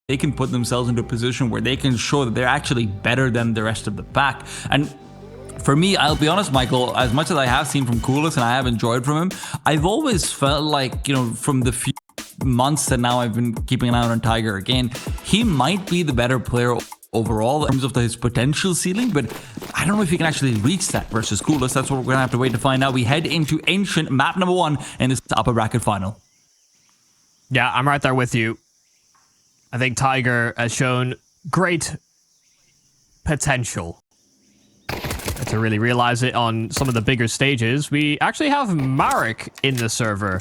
they can put themselves into a position where they can show that they're actually better than the rest of the pack. And for me, I'll be honest, Michael, as much as I have seen from Chinggis and I have enjoyed from him, I've always felt like, from the few months that now I've been keeping an eye on Tiger again, he might be the better player overall in terms of his potential ceiling, but I don't know if he can actually reach that versus Chinggis. That's what we're going to have to wait to find out. We head into Ancient, map number 1 in this upper bracket final. Yeah, I'm right there with you. I think Tiger has shown great potential to really realize it on some of the bigger stages. We actually have Marek in the server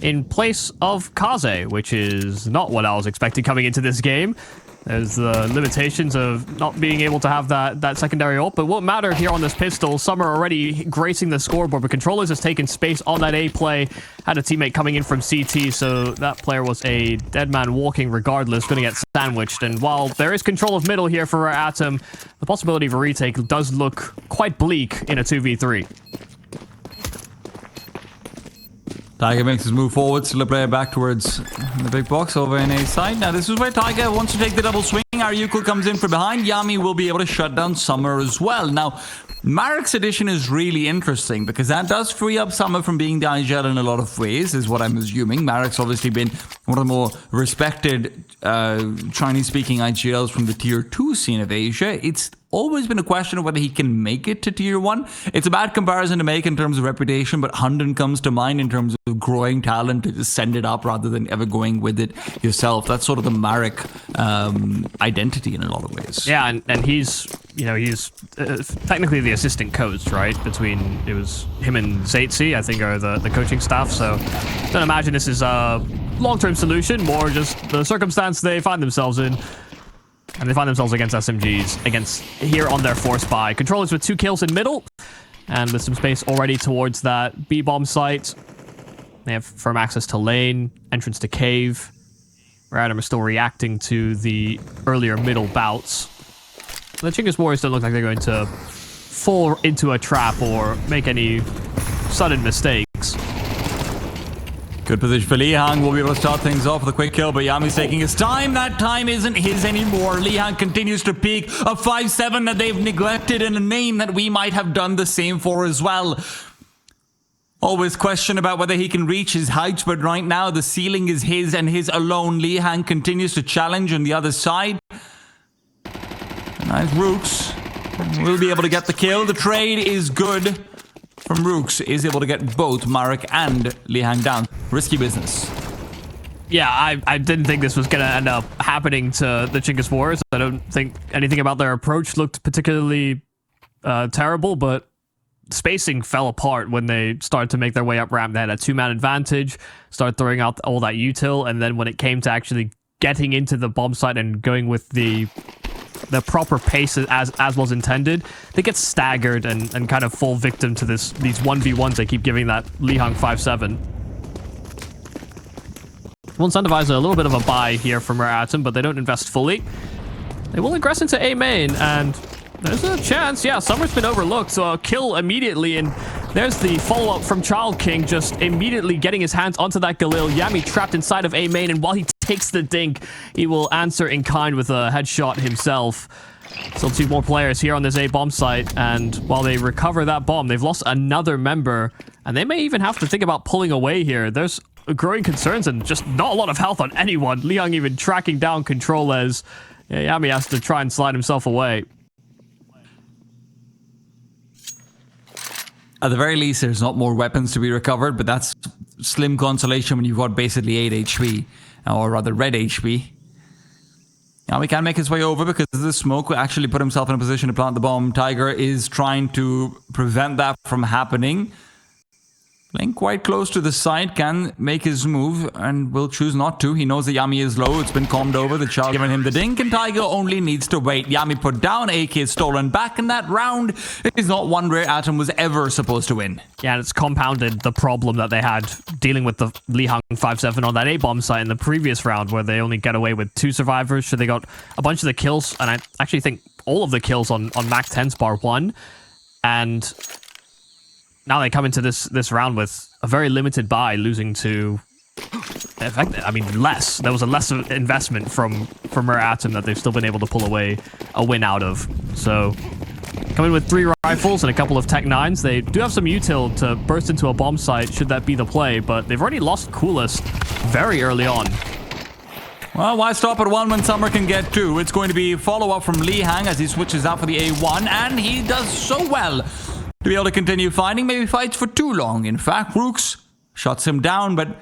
in place of Kaze, which is not what I was expecting coming into this game. There's the limitations of not being able to have that secondary ult, but won't matter here on this pistol. Some are already gracing the scoreboard, but Controllers has taken space on that A play. Had a teammate coming in from CT, so that player was a dead man walking regardless, going to get sandwiched. And while there is control of middle here for Atom, the possibility of a retake does look quite bleak in a 2v3. Tiger makes his move forward, still a player back towards the big box over in A side. Now this is where Tiger wants to take the double swing. Aryuko comes in from behind. Yami will be able to shut down Summer as well. Now, Marek's addition is really interesting because that does free up Summer from being the IGL in a lot of ways, is what I'm assuming. Marek's obviously been one of the more respected Chinese-speaking IGLs from the Tier 2 scene of Asia. It's always been a question of whether he can make it to Tier 1. It's a bad comparison to make in terms of reputation, but Hunden comes to mind in terms of growing talent to just send it up rather than ever going with it yourself. That's sort of the Marek identity in a lot of ways. Yeah, and he's, he's technically the assistant coach, right? Between, it was him and Zaitzi, I think, are the coaching staff. So don't imagine this is a long-term solution, more just the circumstance they find themselves in. And they find themselves against SMGs, here on their force buy. Controllers with 2 kills in middle, and with some space already towards that B-bomb site. They have firm access to lane, entrance to cave. Radom are still reacting to the earlier middle bouts. The Chinggis Warriors don't look like they're going to fall into a trap or make any sudden mistakes. Good position for Lihang. Will be able to start things off with a quick kill, but Yami's taking his time. That time isn't his anymore. Lihang continues to peak. A 5-7 that they've neglected, and a name that we might have done the same for as well. Always question about whether he can reach his heights, but right now the ceiling is his and his alone. Lihang continues to challenge on the other side. Nice Rooks. Will be able to get the kill. The trade is good from Rooks. Is able to get both Marek and Lihang down. Risky business. Yeah, I didn't think this was going to end up happening to the Chinggis Warriors. I don't think anything about their approach looked particularly terrible, but spacing fell apart when they started to make their way up ramp. They had a 2-man advantage, started throwing out all that util, and then when it came to actually getting into the bomb site and going with the proper pace as was intended, they get staggered and kind of fall victim to these 1v1s they keep giving that Lihang 5-7. Will incentivize a little bit of a buy here from Atom, but they don't invest fully. They will ingress into A main, and there's a chance. Yeah, Summer's been overlooked, so a kill immediately, and there's the follow-up from Child King, just immediately getting his hands onto that Galil. Yami trapped inside of A main, and while he takes the dink, he will answer in kind with a headshot himself. Still 2 more players here on this A bomb site, and while they recover that bomb, they've lost another member, and they may even have to think about pulling away here. There's growing concerns and just not a lot of health on anyone. Lihang even tracking down Control as Yami has to try and slide himself away. At the very least, there's not more weapons to be recovered, but that's slim consolation when you've got basically 8 HP, or rather red HP. Now we can make his way over because the smoke will actually put himself in a position to plant the bomb. Tiger is trying to prevent that from happening. Playing quite close to the side, can make his move and will choose not to. He knows that Yami is low. It's been calmed over. The Child giving him the dink, and Tiger only needs to wait. Yami put down, AK is stolen back, and that round is not one where Atom was ever supposed to win. Yeah, and it's compounded the problem that they had dealing with the Lihang 5-7 on that A-bomb site in the previous round, where they only get away with 2 survivors. So they got a bunch of the kills, and I actually think all of the kills on Mac 10's bar 1. And now they come into this round with a very limited buy, losing to I mean, less. There was a less investment from Rare Atom that they've still been able to pull away a win out of. So, coming with 3 rifles and a couple of Tech 9s, they do have some util to burst into a bomb site should that be the play, but they've already lost Coolest very early on. Well, why stop at 1 when Summer can get 2? It's going to be follow-up from Li Hang as he switches out for the A1, and he does so well to be able to continue fighting. Maybe fights for too long. In fact, Rooks shuts him down, but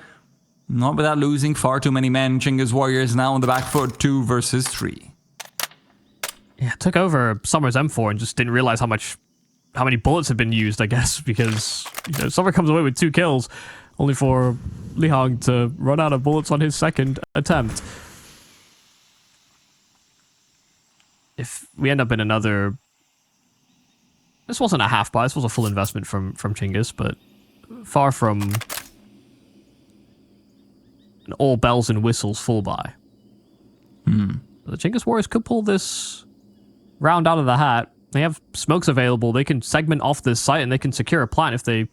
not without losing far too many men. Chinggis Warriors now on the back foot, 2 versus 3. Yeah, took over Summer's M4 and just didn't realize how many bullets had been used, I guess, because Summer comes away with 2 kills, only for Li Hang to run out of bullets on his second attempt. If we end up in another... This wasn't a half buy, this was a full investment from Chinggis, but far from an all bells and whistles full buy. The Chinggis Warriors could pull this round out of the hat. They have smokes available. They can segment off this site and they can secure a plant if they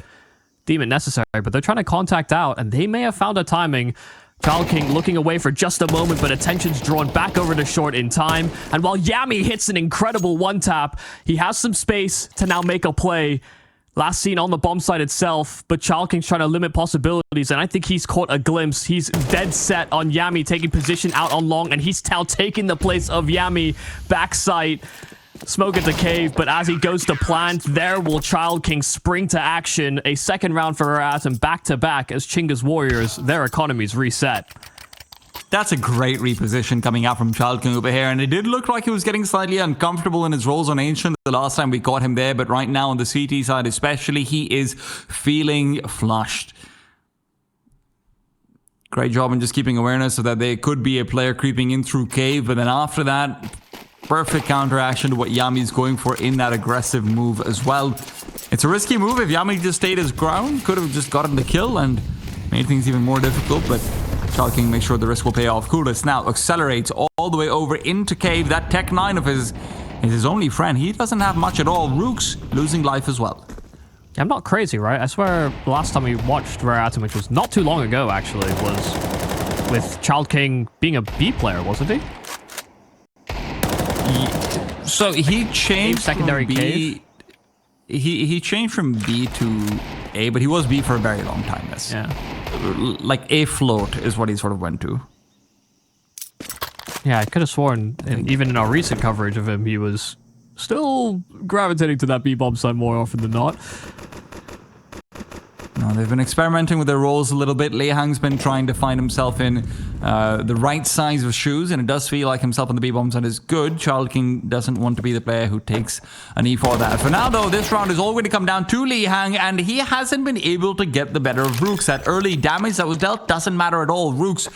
deem it necessary, but they're trying to contact out and they may have found a timing. Child King looking away for just a moment, but attention's drawn back over to short in time. And while Yami hits an incredible one-tap, he has some space to now make a play. Last seen on the bomb site itself, but Child King's trying to limit possibilities, and I think he's caught a glimpse. He's dead set on Yami taking position out on long, and he's now taking the place of Yami back site. Smoke at the cave, but as he goes to plant, there will Child King spring to action. A second round for Rare Atom back-to-back as Chinggis Warriors, their economies reset. That's a great reposition coming out from Child King over here, and it did look like he was getting slightly uncomfortable in his roles on Ancient the last time we caught him there, but right now on the CT side especially, he is feeling flushed. Great job in just keeping awareness so that there could be a player creeping in through cave, but then after that, perfect counteraction to what Yami's going for in that aggressive move as well. It's a risky move. If Yami just stayed his ground, could have just gotten the kill and made things even more difficult, but Child King makes sure the risk will pay off. Coolest now accelerates all the way over into cave. That Tech 9 of his is his only friend. He doesn't have much at all. Rooks losing life as well. I'm not crazy, right? I swear the last time we watched Rare Atom, which was not too long ago actually, was with Child King being a B player, wasn't he? So he changed secondary from B. cave? He changed from B to A, but he was B for a very long time. Yes. Yeah. Like A float is what he sort of went to. Yeah, I could have sworn, even in our recent coverage of him, he was still gravitating to that B-bomb side more often than not. No, they've been experimenting with their roles a little bit. Li Hang's been trying to find himself in the right size of shoes, and it does feel like himself on the B-bomb side is good. Child King doesn't want to be the player who takes a knee for that. For now, though, this round is all going to come down to Li Hang, and he hasn't been able to get the better of Rooks. That early damage that was dealt doesn't matter at all. Rooks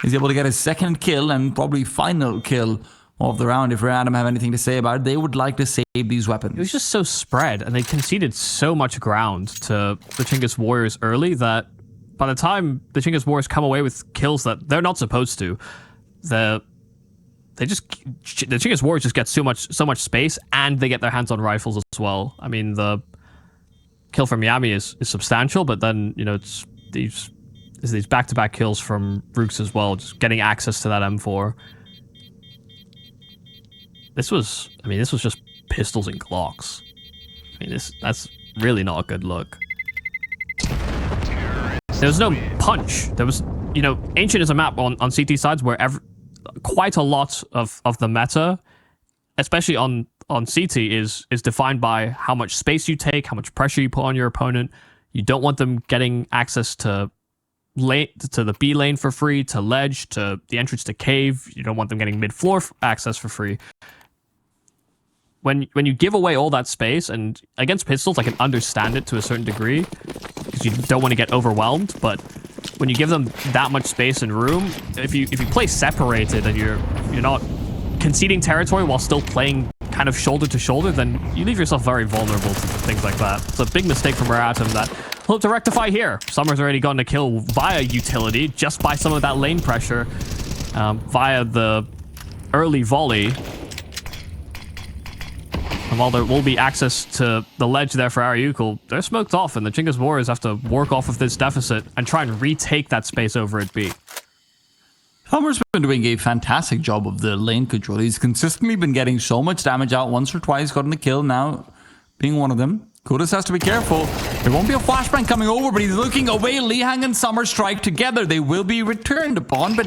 is able to get his second kill and probably final kill of the round. If Rare Atom have anything to say about it, they would like to save these weapons. It was just so spread, and they conceded so much ground to the Chinggis Warriors early that by the time the Chinggis Warriors come away with kills that they're not supposed to, the Chinggis Warriors just get so much space, and they get their hands on rifles as well. I mean, the kill from Yami is substantial, but then it's these back-to-back kills from Rooks as well, just getting access to that M4. This was just pistols and Glocks. I mean, that's really not a good look. There was no punch. There was, Ancient is a map on CT sides where quite a lot of the meta, especially on CT, is defined by how much space you take, how much pressure you put on your opponent. You don't want them getting access to the B lane for free, to ledge, to the entrance to cave. You don't want them getting mid-floor access for free. When you give away all that space, and against pistols, I can understand it to a certain degree, because you don't want to get overwhelmed, but when you give them that much space and room, if you play separated and you're not conceding territory while still playing kind of shoulder to shoulder, then you leave yourself very vulnerable to things like that. It's a big mistake from Rare Atom that we'll have to rectify here. Summer's already gotten a kill via utility, just by some of that lane pressure, via the early volley. And while there will be access to the ledge there for Ariukul, they're smoked off, and the Chinggis Warriors have to work off of this deficit and try and retake that space over at B. Farmer's been doing a fantastic job of the lane control. He's consistently been getting so much damage out, once or twice, gotten the kill, now being one of them. Kudus has to be careful. There won't be a flashbang coming over, but he's looking away. Lihang and Summer strike together. They will be returned upon, but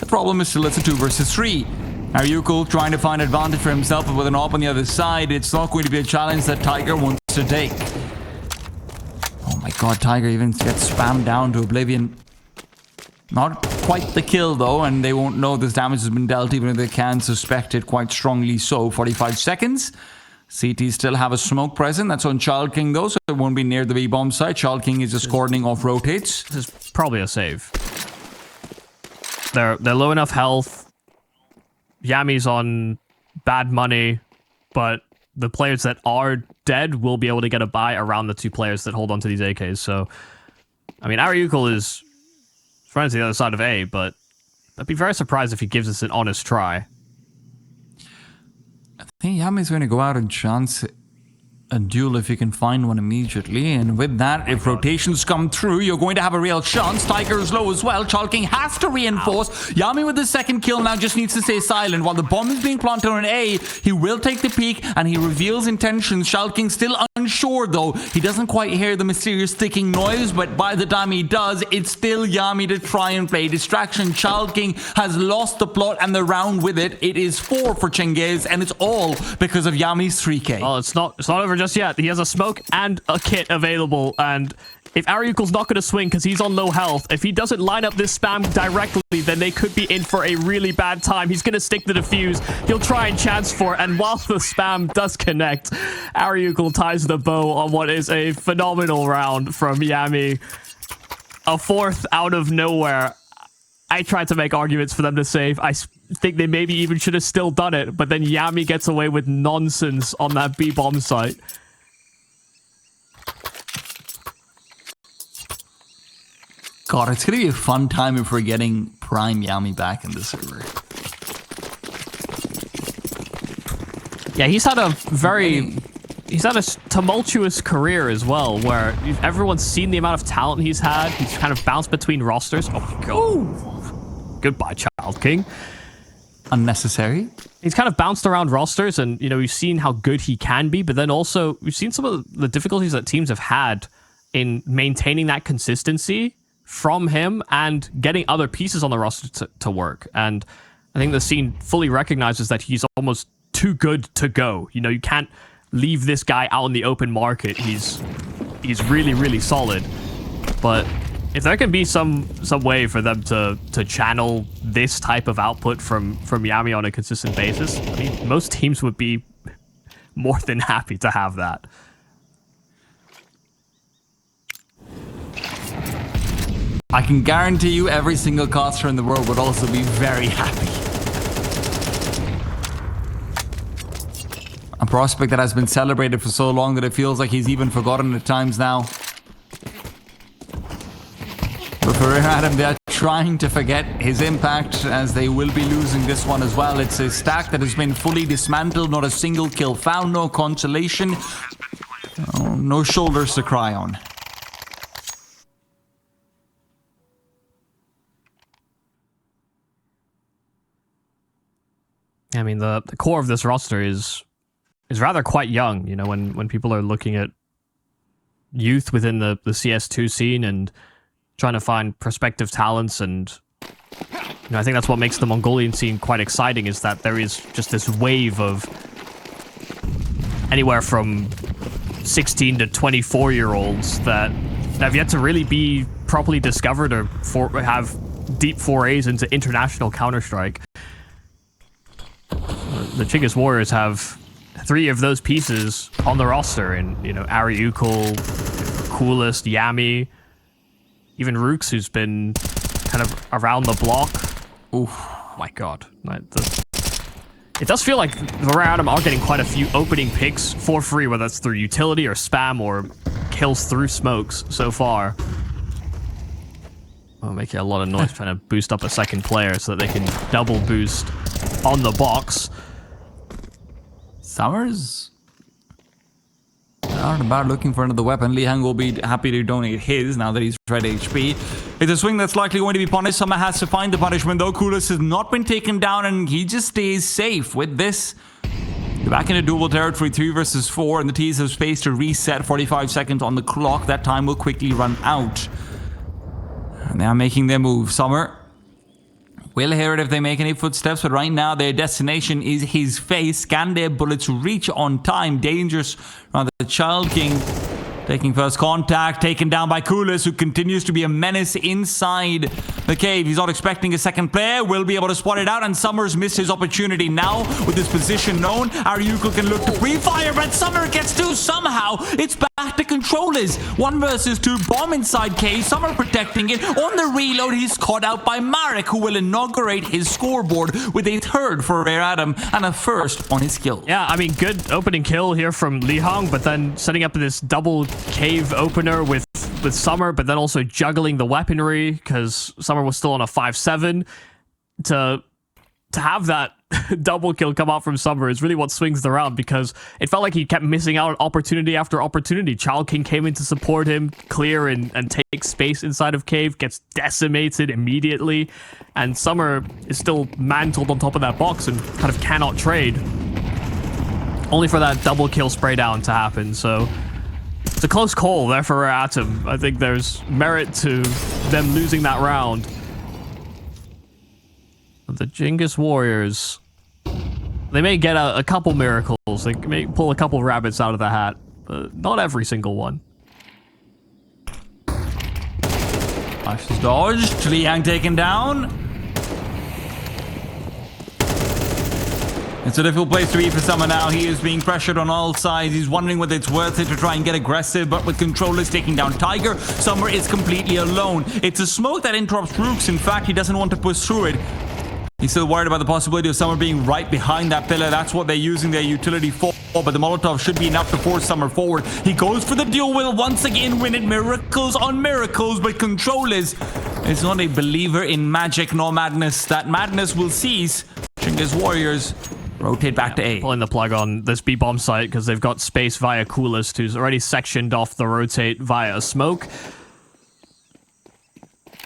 the problem is still it's a 2 versus 3. Aryuko trying to find advantage for himself, but with an AWP on the other side, it's not going to be a challenge that Tiger wants to take. Oh my god, Tiger even gets spammed down to oblivion. Not quite the kill though, and they won't know this damage has been dealt, even if they can suspect it quite strongly so. 45 seconds. CT still have a smoke present. That's on Child King though, so it won't be near the B-bomb site. Child King is just cordoning off rotates. This is probably a save. They're low enough health. Yami's on bad money, but the players that are dead will be able to get a buy around the 2 players that hold on to these AKs. So, I mean, Aryuko is running to the other side of A, but I'd be very surprised if he gives us an honest try. I think Yami's going to go out and chance a duel if you can find one immediately. And with that, if rotations come through, you're going to have a real chance. Tiger is low as well. Child King has to reinforce. Yami with the second kill now just needs to stay silent. While the bomb is being planted on A, he will take the peek and he reveals intentions. Child King still unsure though. He doesn't quite hear the mysterious ticking noise, but by the time he does, it's still Yami to try and play distraction. Child King has lost the plot and the round with it. It is 4 for Chinggis, and it's all because of Yami's 3K. Oh, it's not over just yet. He has a smoke and a kit available, and if Aryuko's not going to swing because he's on low health, if he doesn't line up this spam directly, then they could be in for a really bad time. He's going to stick the defuse. He'll try and chance for it, and while the spam does connect, Aryuko ties the bow on what is a phenomenal round from Yami. A 4th out of nowhere. I tried to make arguments for them to save. I think they maybe even should have still done it, but then Yami gets away with nonsense on that B-bomb site. God, it's going to be a fun time if we're getting Prime Yami back in the server. Yeah, he's had a tumultuous career as well, where everyone's seen the amount of talent he's had. He's kind of bounced between rosters. Oh my god. Goodbye, Child King. Unnecessary. He's kind of bounced around rosters, and, you know, we've seen how good he can be, but then also we've seen some of the difficulties that teams have had in maintaining that consistency from him and getting other pieces on the roster to work. And I think the scene fully recognizes that he's almost too good to go. You know, you can't leave this guy out in the open market. He's really, really solid. But if there can be some way for them to channel this type of output from Yami on a consistent basis, I mean, most teams would be more than happy to have that. I can guarantee you every single caster in the world would also be very happy. A prospect that has been celebrated for so long that it feels like he's even forgotten at times now. But for Adam, they're trying to forget his impact, as they will be losing this one as well. It's a stack that has been fully dismantled, not a single kill found, no consolation, no shoulders to cry on. I mean, the core of this roster is rather quite young. You know, when people are looking at youth within the CS2 scene and trying to find prospective talents, and you know, I think that's what makes the Mongolian scene quite exciting, is that there is just this wave of anywhere from 16 to 24-year-olds that have yet to really be properly discovered or have deep forays into international Counter-Strike. The Chinggis Warriors have 3 of those pieces on the roster, and, you know, Aryuko, Coolest, Yami, even Rooks, who's been kind of around the block. Oh my god. It does feel like the Random are getting quite a few opening picks for free, whether that's through utility or spam or kills through smokes so far. Oh, making a lot of noise trying to boost up a second player so that they can double boost on the box. Summers out and about looking for another weapon. Lihang will be happy to donate his now that he's red HP. It's a swing that's likely going to be punished. Summer has to find the punishment, though. Coolis has not been taken down, and he just stays safe with this. They're back into dual territory, 3 versus 4, and the T's have space to reset. 45 seconds on the clock. That time will quickly run out. And they are making their move. Summer will hear it if they make any footsteps, but right now their destination is his face. Can their bullets reach on time? Dangerous around the Child King. Taking first contact, taken down by Coolis, who continues to be a menace inside the cave. He's not expecting a second player, will be able to spot it out, and Summers missed his opportunity. Now, with his position known, Aryuko can look to pre-fire, but Summer gets to somehow. It's back to controllers. 1 versus 2, bomb inside cave, Summer protecting it. On the reload, he's caught out by Marek, who will inaugurate his scoreboard with a 3rd for Rare Adam and a 1st on his kill. Yeah, I mean, good opening kill here from Li Hong, but then setting up this double cave opener with Summer, but then also juggling the weaponry because Summer was still on a 5-7. To have that double kill come out from Summer is really what swings the round, because it felt like he kept missing out on opportunity after opportunity. Child King came in to support him, clear and take space inside of cave, gets decimated immediately, and Summer is still mantled on top of that box and kind of cannot trade. Only for that double kill spray down to happen, so it's a close call there for Atom. I think there's merit to them losing that round. The Chinggis Warriors, they may get a couple miracles. They may pull a couple rabbits out of the hat, but not every single one. Flash is dodged. Liang taken down. It's a difficult place to be for Summer now. He is being pressured on all sides. He's wondering whether it's worth it to try and get aggressive, but with controllers taking down Tiger, Summer is completely alone. It's a smoke that interrupts Rooks. In fact, he doesn't want to push through it. He's still worried about the possibility of Summer being right behind that pillar. That's what they're using their utility for, but the Molotov should be enough to force Summer forward. He goes for the duel, will once again win it. Miracles on miracles, but controllers is not a believer in magic nor madness. That madness will cease. Chinggis Warriors rotate back to A. Pulling the plug on this B-bomb site because they've got space via Coolest, who's already sectioned off the rotate via a smoke.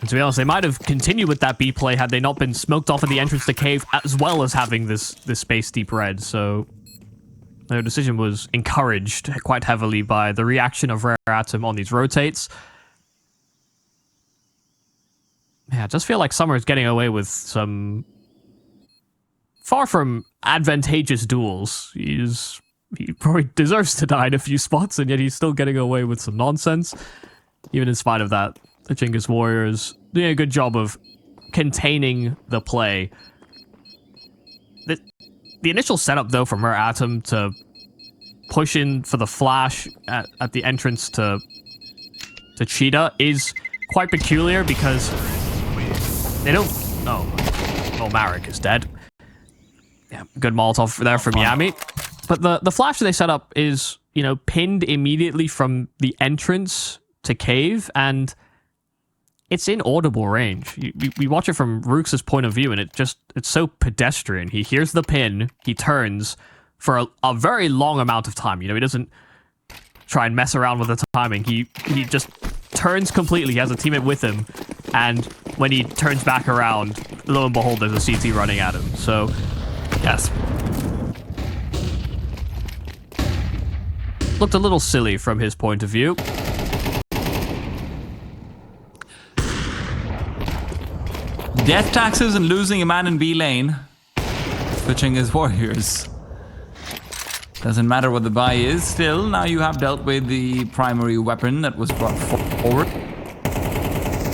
And to be honest, they might have continued with that B play had they not been smoked off at the entrance to cave, as well as having this space deep red. So their decision was encouraged quite heavily by the reaction of Rare Atom on these rotates. Yeah, I just feel like Summer is getting away with some far from advantageous duels. He probably deserves to die in a few spots, and yet he's still getting away with some nonsense. Even in spite of that, the Chinggis Warriors doing a good job of containing the play. The initial setup, though, from Rare Atom to push in for the flash at the entrance to Cheetah is quite peculiar because they don't... Oh, Marek is dead. Yeah, good Molotov there from Yami. But the flash that they set up is, you know, pinned immediately from the entrance to cave, and it's in audible range. We watch it from Rooks' point of view, and it's so pedestrian. He hears the pin, he turns for a very long amount of time. You know, he doesn't try and mess around with the timing. He just turns completely. He has a teammate with him, and when he turns back around, lo and behold, there's a CT running at him. So, yes. Looked a little silly from his point of view. Death taxes and losing a man in B lane. Switching his Warriors. Doesn't matter what the buy is. Still, now you have dealt with the primary weapon that was brought forward.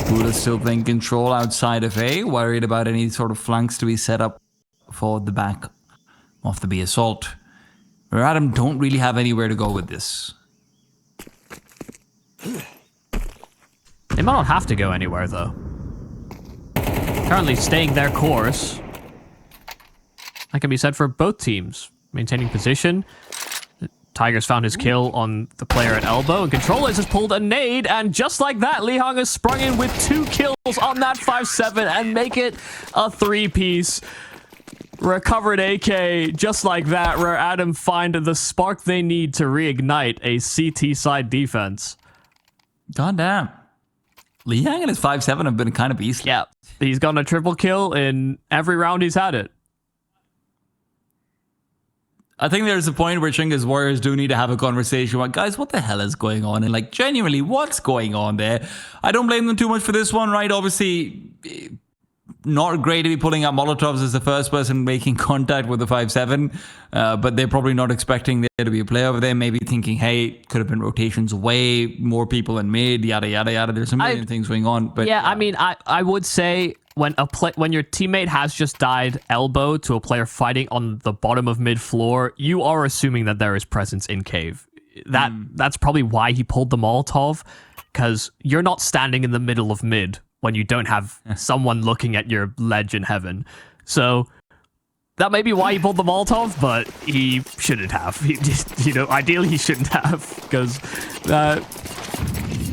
Buddha still playing control outside of A. Worried about any sort of flanks to be set up for the back of the B assault. Rare Atom don't really have anywhere to go with this. They might not have to go anywhere, though. Currently staying their course. That can be said for both teams. Maintaining position. Tiger's found his kill on the player at elbow, and Controllers has pulled a nade, and just like that, Li Hong has sprung in with 2 kills on that 5-7 and make it a 3-piece. Recovered AK, just like that, Rare Atom find the spark they need to reignite a CT side defense. God damn. Liang and his 5-7 have been kind of beastly. Yeah, he's gotten a triple kill in every round he's had it. I think there's a point where Chinggis Warriors do need to have a conversation about, guys, what the hell is going on? And like, genuinely, what's going on there? I don't blame them too much for this one, right? Obviously, not great to be pulling out Molotovs as the first person making contact with the 5-7, but they're probably not expecting there to be a play over there. Maybe thinking, hey, could have been rotations away, more people in mid, yada, yada, yada. There's a million things going on. But yeah, I mean, I would say when your teammate has just died elbow to a player fighting on the bottom of mid floor, you are assuming that there is presence in cave. That's probably why he pulled the Molotov, because you're not standing in the middle of mid when you don't have someone looking at your ledge in heaven. So that may be why he pulled the Molotov, but he shouldn't have. He just, ideally he shouldn't have, because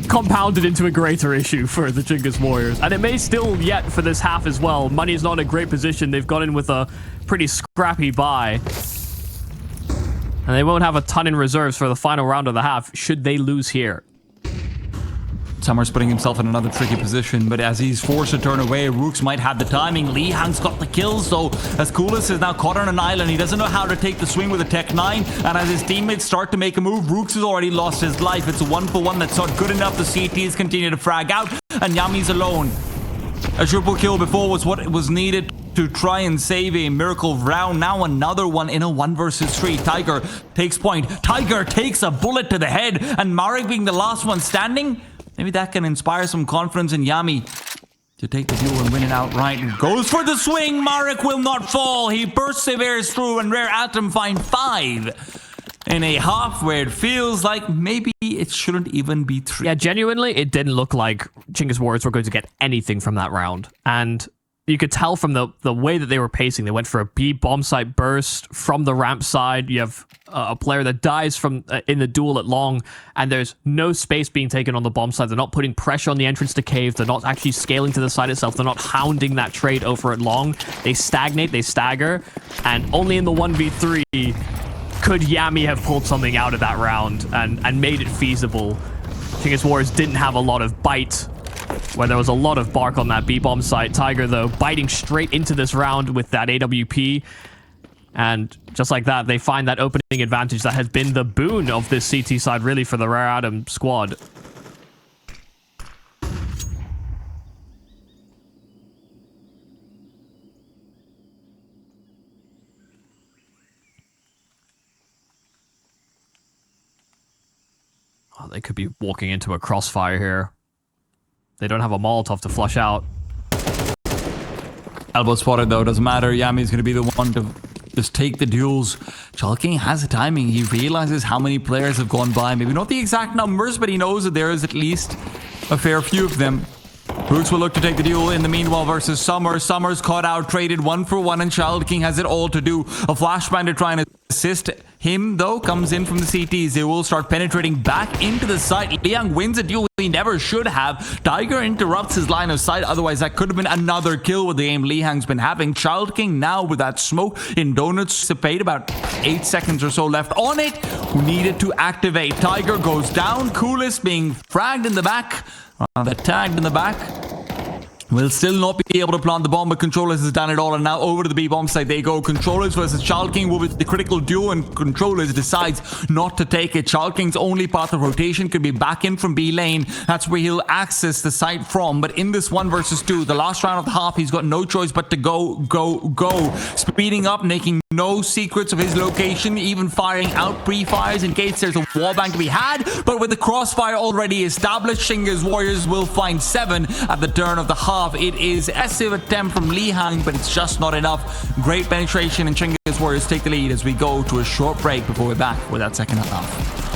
compounded into a greater issue for the Chinggis Warriors. And it may still yet for this half as well. Money is not in a great position. They've got in with a pretty scrappy buy. And they won't have a ton in reserves for the final round of the half, should they lose here. Summer's putting himself in another tricky position, but as he's forced to turn away, Rooks might have the timing. Lihang's got the kills, though, as Coolis is now caught on an island. He doesn't know how to take the swing with a Tech 9, and as his teammates start to make a move, Rooks has already lost his life. It's a 1-for-1 that's not good enough. The CTs continue to frag out, and Yami's alone. A triple kill before was what was needed to try and save a miracle round. Now another one in a 1 versus 3. Tiger takes point. Tiger takes a bullet to the head, and Marek being the last one standing, maybe that can inspire some confidence in Yami to take the duel and win it outright. And goes for the swing. Marek will not fall. He perseveres through, and Rare Atom find 5 in a half where it feels like maybe it shouldn't even be 3. Yeah, genuinely, it didn't look like Chinggis Warriors were going to get anything from that round. And you could tell from the way that they were pacing. They went for a B bomb site burst from the ramp side. You have a player that dies from in the duel at long, and there's no space being taken on the bomb side. They're not putting pressure on the entrance to cave. They're not actually scaling to the side itself. They're not hounding that trade over at long. They stagnate, they stagger, and only in the 1v3 could Yami have pulled something out of that round and made it feasible. Chinggis Warriors didn't have a lot of bite, where there was a lot of bark on that B-bomb site. Tiger, though, biting straight into this round with that AWP. And just like that, they find that opening advantage that has been the boon of this CT side, really, for the Rare Atom squad. Oh, they could be walking into a crossfire here. They don't have a Molotov to flush out. Elbow spotted, though. Doesn't matter. Yami's going to be the one to just take the duels. Chalking has the timing. He realizes how many players have gone by. Maybe not the exact numbers, but he knows that there is at least a fair few of them. Roots will look to take the duel in the meanwhile versus Summer. Summer's caught out, traded 1-for-1, and Child King has it all to do. A flashbang to try and assist him, though, comes in from the CTs. They will start penetrating back into the site. Liang wins a duel he never should have. Tiger interrupts his line of sight. Otherwise, that could have been another kill with the aim Lihang's been having. Child King now with that smoke in donuts. Dissipate, about 8 seconds or so left on it. Who needed to activate. Tiger goes down. Coolest being fragged in the back. Tagged in the back. Will still not be able to plant the bomb, but Controllers has done it all, and now over to the B-bomb side they go. Controllers versus Child King will be the critical duel, and Controllers decides not to take it. Child King's only path of rotation could be back in from B lane. That's where he'll access the site from, but in this 1 versus 2, the last round of the half, he's got no choice but to go. Speeding up, making no secrets of his location, even firing out pre-fires in case there's a wallbang to be had, but with the crossfire already established, Chinggis Warriors will find 7 at the turn of the half. It is a massive attempt from Lihang, but it's just not enough. Great penetration, and Chinggis Warriors take the lead as we go to a short break before we're back with that second half.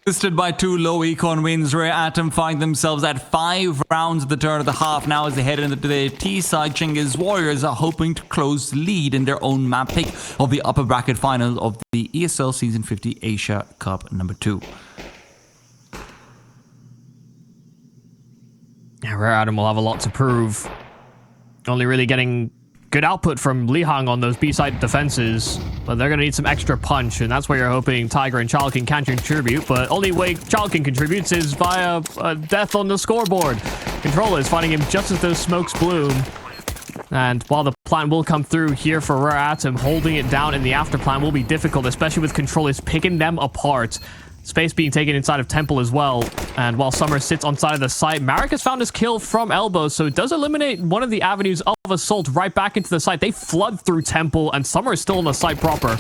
Assisted by 2 low econ wins, Rare Atom find themselves at 5 rounds at the turn of the half. Now as they head into the T side, Chinggis Warriors are hoping to close the lead in their own map pick of the upper bracket final of the ESL Season 50 Asia Cup number 2. Yeah, Rare Atom will have a lot to prove. Only really getting good output from Lihang on those B-side defenses, but they're going to need some extra punch, and that's where you're hoping Tiger and Chalkin can contribute, but only way Chalkin contributes is via a death on the scoreboard. Controllers finding him just as those smokes bloom, and while the plan will come through here for Rare Atom, holding it down in the after plan will be difficult, especially with controllers picking them apart. Space being taken inside of Temple as well. And while Summer sits on side of the site, Marek has found his kill from elbow, so it does eliminate one of the avenues of assault right back into the site. They flood through Temple, and Summer is still on the site proper.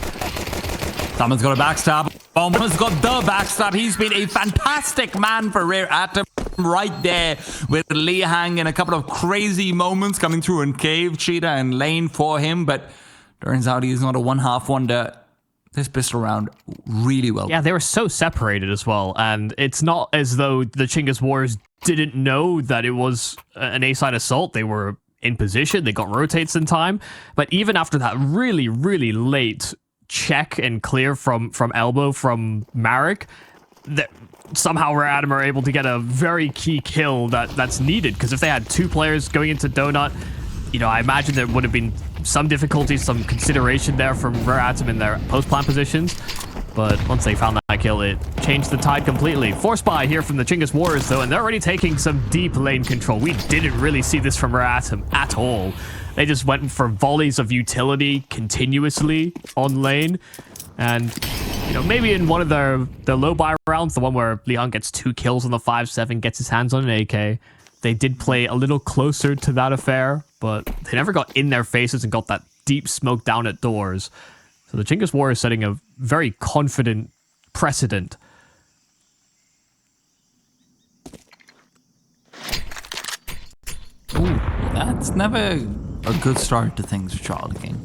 Summer's got a backstab. Bowman's got the backstab. He's been a fantastic man for Rare Atom right there with Lihang in a couple of crazy moments coming through in Cave, Cheetah, and Lane for him, but turns out he's not a one-half wonder. This pistol round really well. Yeah, they were so separated as well, and it's not as though the Chinggis Warriors didn't know that it was an A-side assault. They were in position, they got rotates in time, but even after that really, really late check and clear from elbow from Marek, somehow Rare Atom are able to get a very key kill that's needed, because if they had 2 players going into Donut, you know, I imagine there would have been some difficulty, some consideration there from Rare Atom in their post-plant positions. But once they found that kill, it changed the tide completely. Force buy here from the Chinggis Warriors, though, and they're already taking some deep lane control. We didn't really see this from Rare Atom at all. They just went for volleys of utility continuously on lane. And, you know, maybe in one of their low buy rounds, the one where Lihang gets 2 kills on the 5-7, gets his hands on an AK, they did play a little closer to that affair, but they never got in their faces and got that deep smoke down at doors. So the Chinggis Warriors setting a very confident precedent. Ooh, that's never a good start to things for Child King.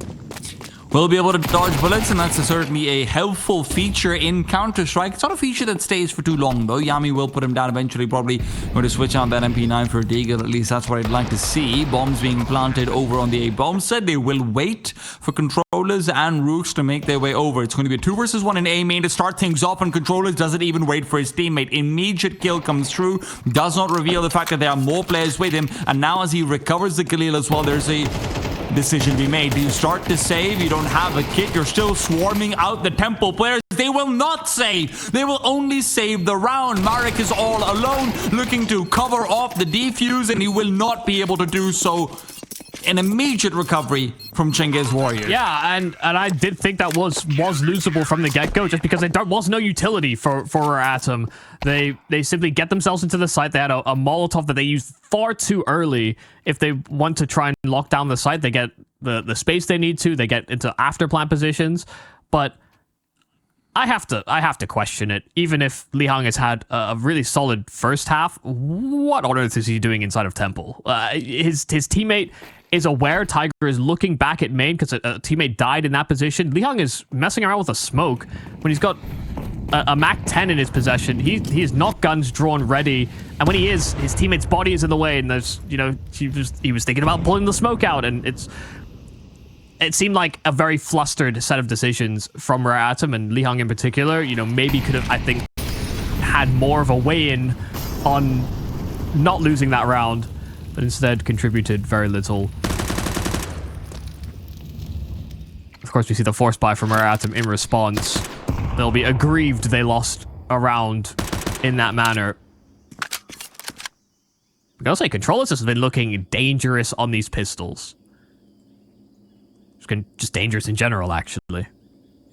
We'll be able to dodge bullets, and that's certainly a helpful feature in Counter-Strike. It's not a feature that stays for too long, though. Yami will put him down eventually, probably going to switch on that MP9 for Deagle. At least that's what I'd like to see. Bombs being planted over on the A bomb set. They will wait for controllers and Rooks to make their way over. It's going to be a 2 versus 1 in A main to start things off, and controllers doesn't even wait for his teammate. Immediate kill comes through, does not reveal the fact that there are more players with him, and now as he recovers the Khalil as well, there's a decision to be made. Do you start to save? You don't have a kit. You're still swarming out the Temple players. They will not save. They will only save the round. Marek is all alone, looking to cover off the defuse, and he will not be able to do so. An immediate recovery from Chinggis Warriors. Yeah, and I did think that was losable from the get-go, just because there was no utility for Rare Atom. They simply get themselves into the site. They had a Molotov that they used far too early. If they want to try and lock down the site, they get the space they need to. They get into after-plant positions. But I have to question it. Even if Lihang has had a really solid first half, what on earth is he doing inside of Temple? His teammate is aware Tiger is looking back at main because a teammate died in that position. Lihang is messing around with a smoke when he's got a MAC-10 in his possession. He has knock guns drawn ready, and when he is, his teammate's body is in the way, and there's, you know, he was thinking about pulling the smoke out, and it seemed like a very flustered set of decisions from Rare Atom, and Lihang in particular, you know, maybe could have, I think, had more of a weigh-in on not losing that round, but instead contributed very little. Of course, we see the force buy from Rare Atom in response. They'll be aggrieved they lost a round in that manner. I gotta say, controllers has been looking dangerous on these pistols. Just dangerous in general, actually.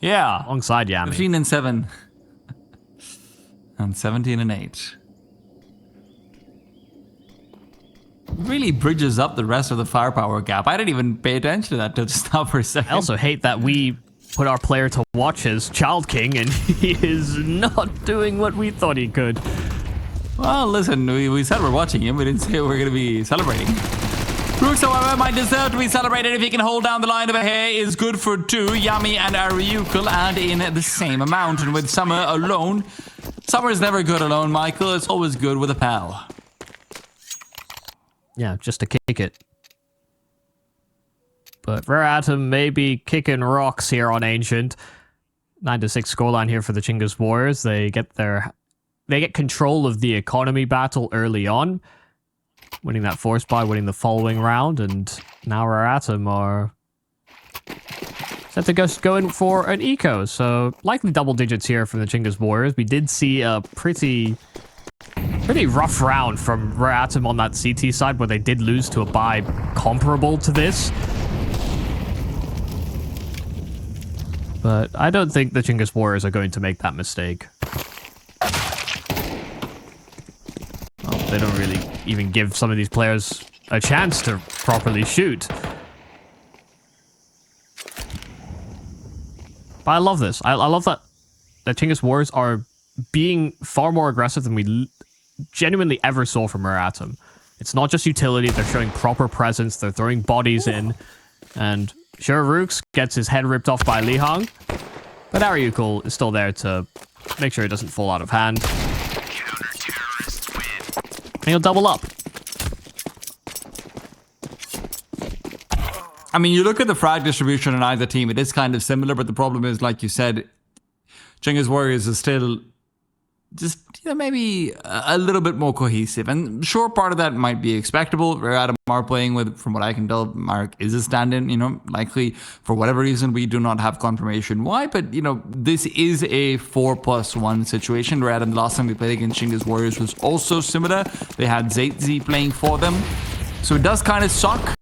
Yeah. Alongside Yami. 15 and 7. And 17 and 8. Really bridges up the rest of the firepower gap. I didn't even pay attention to that till just now for a second. I also hate that we put our player to watch as Child King, and he is not doing what we thought he could. Well, listen, we said we're watching him. We didn't say we're going to be celebrating. Rooks, however, might deserve to be celebrated if he can hold down the line of a hair. Is good for 2. Yami and Ariukal add in the same amount, and with Summer alone, Summer's never good alone, Michael. It's always good with a pal. Yeah, just to kick it. But Rare Atom may be kicking rocks here on Ancient. 9-6 scoreline here for the Chinggis Warriors. They get control of the economy battle early on, winning that force buy, winning the following round, and now Rare Atom are set to go in for an eco. So likely double digits here from the Chinggis Warriors. We did see a pretty rough round from Rare Atom on that CT side, where they did lose to a buy comparable to this. But I don't think the Chinggis Warriors are going to make that mistake. Well, they don't really even give some of these players a chance to properly shoot. But I love this. I love that the Chinggis Warriors are being far more aggressive than we genuinely ever saw from Rare Atom. It's not just utility, they're showing proper presence, they're throwing bodies in, and sure, Rooks gets his head ripped off by Li Hong, but Ariukul is still there to make sure it doesn't fall out of hand. And he'll double up. I mean, you look at the frag distribution on either team, it is kind of similar, but the problem is, like you said, Chinggis Warriors is still just, you know, maybe a little bit more cohesive. And sure, part of that might be expectable. Rare Atom are playing with, from what I can tell, Marek is a stand-in, you know, likely for whatever reason. We do not have confirmation why, but, you know, this is a 4+1 situation. Rare Atom, the last time we played against Chinggis Warriors was also similar. They had Zaytzi playing for them. So it does kind of suck.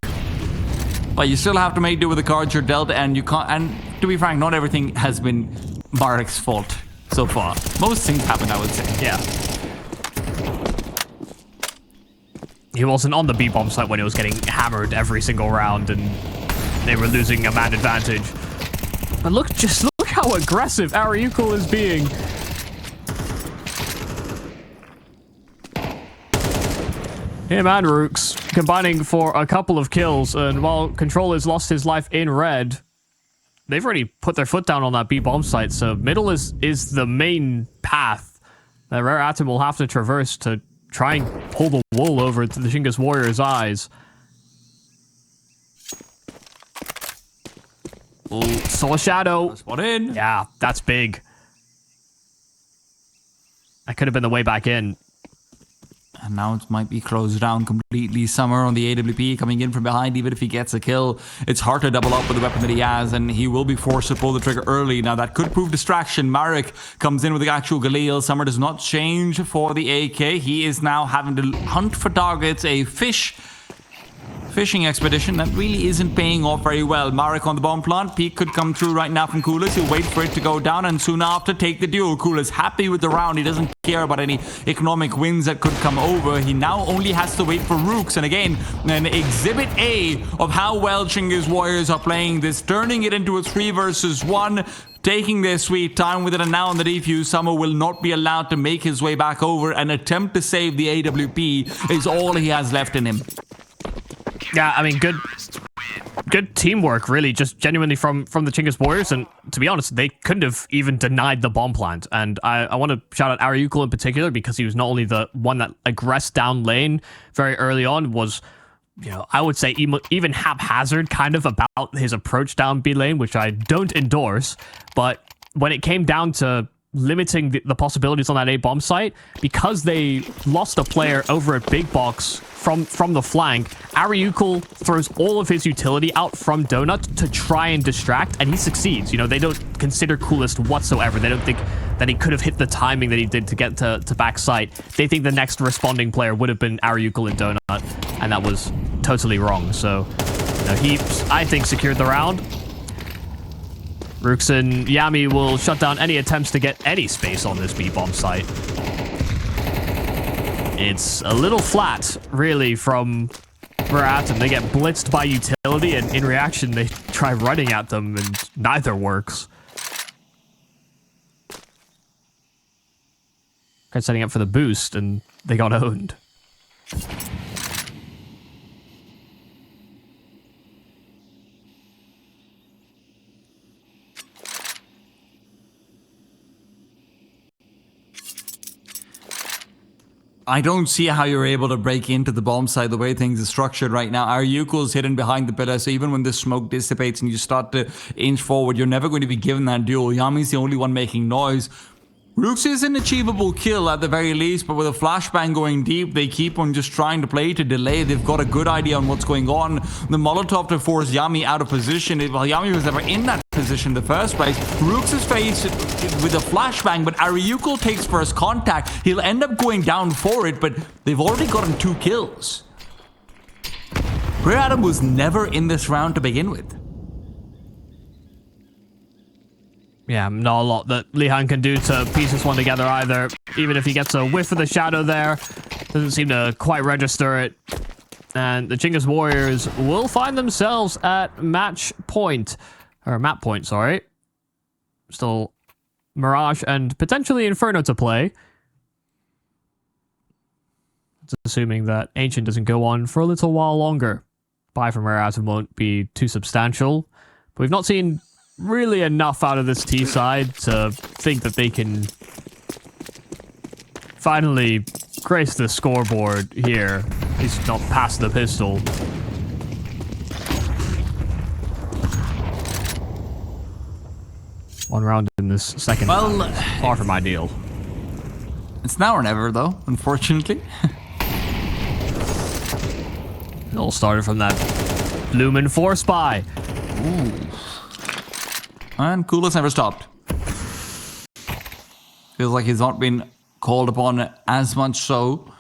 But you still have to make do with the cards you're dealt, and you can't. And to be frank, not everything has been Marek's fault so far. Most things happen, I would say. Yeah. He wasn't on the B-bomb site when he was getting hammered every single round, and they were losing a man advantage. But look how aggressive Ariukul is being. Him and Rooks combining for a couple of kills, and while Controller's lost his life in red, they've already put their foot down on that B-bomb site, so middle is the main path that Rare Atom will have to traverse to try and pull the wool over to the Chinggis Warriors' eyes. Ooh, saw a shadow. Spot in. Yeah, that's big. That could have been the way back in. And now it might be closed down completely. Summer on the AWP coming in from behind. Even if he gets a kill, it's hard to double up with the weapon that he has, and he will be forced to pull the trigger early. Now that could prove distraction. Marek comes in with the actual Galil. Summer does not change for the AK. He is now having to hunt for targets. A fishing expedition that really isn't paying off very well. Marek on the bomb plant. Peek could come through right now from Coolers. He'll wait for it to go down, and soon after take the duel. Coolers happy with the round. He doesn't care about any economic wins that could come over. He now only has to wait for Rooks, and again, an exhibit A of how well Chinggis Warriors are playing this, turning it into a 3 versus 1. Taking their sweet time with it, and now on the defuse, Summer will not be allowed to make his way back over and attempt to save the AWP is all he has left in him. Yeah, I mean, good teamwork, really, just genuinely from the Chinggis Warriors, and to be honest, they couldn't have even denied the bomb plant, and I want to shout out Ariukul in particular, because he was not only the one that aggressed down lane very early on, was, you know, I would say even haphazard kind of about his approach down B lane, which I don't endorse, but when it came down to limiting the possibilities on that A bomb site, because they lost a player over at Big Box from the flank, Ariukul throws all of his utility out from Donut to try and distract, and he succeeds. You know, they don't consider Coolest whatsoever. They don't think that he could have hit the timing that he did to get to back site. They think the next responding player would have been Ariukul and Donut, and that was totally wrong. So, you know, he, I think, secured the round. Rooks and Yami will shut down any attempts to get any space on this B-bomb site. It's a little flat, really, from Rare Atom. They get blitzed by utility, and in reaction, they try running at them, and neither works. Tried setting up for the boost, and they got owned. I don't see how you're able to break into the bomb site the way things are structured right now. Aryukul's hidden behind the pillar, so even when the smoke dissipates and you start to inch forward, you're never going to be given that duel. Yami's the only one making noise. Rooks is an achievable kill at the very least, but with a flashbang going deep, they keep on just trying to play to delay. They've got a good idea on what's going on. The Molotov to force Yami out of position. Well, Yami was never in that position in the first place. Rooks is faced with a flashbang, but Aryukul takes first contact. He'll end up going down for it, but they've already gotten 2 kills. Brer Adam was never in this round to begin with. Yeah, not a lot that Lihan can do to piece this one together either. Even if he gets a whiff of the shadow there, doesn't seem to quite register it. And the Chinggis Warriors will find themselves at match point. Or map point, sorry. Still Mirage and potentially Inferno to play. It's assuming that Ancient doesn't go on for a little while longer. Buy from Rare Atom won't be too substantial. But we've not seen really enough out of this T side to think that they can finally grace the scoreboard here. At least not pass the pistol. One round in this second. Well, far from ideal. It's now or never, though, unfortunately. It all started from that Lumen 4 spy. Ooh. And Coolest never stopped. Feels like he's not been called upon as much so.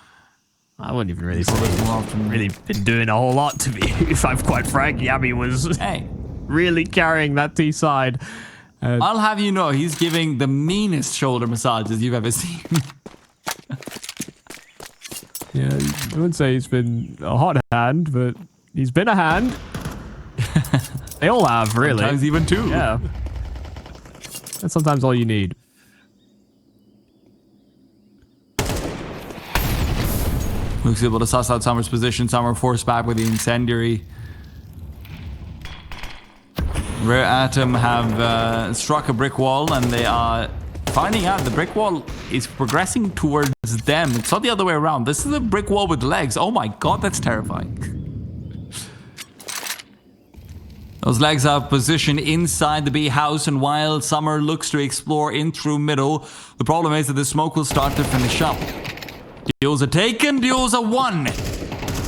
I wouldn't even really say he's really been doing a whole lot to me, if I'm quite frank. Yami was really carrying that T side. I'll have you know, he's giving the meanest shoulder massages you've ever seen. Yeah, I wouldn't say he's been a hot hand, but he's been a hand. They all have, really. Sometimes even 2. Yeah. That's sometimes all you need. Luke's able to suss out Summer's position. Summer forced back with the incendiary. Rare Atom have struck a brick wall, and they are finding out the brick wall is progressing towards them. It's not the other way around. This is a brick wall with legs. Oh my god, that's terrifying. Those legs are positioned inside the B house, and while Summer looks to explore in through middle, the problem is that the smoke will start to finish up. Duels are taken, duels are won.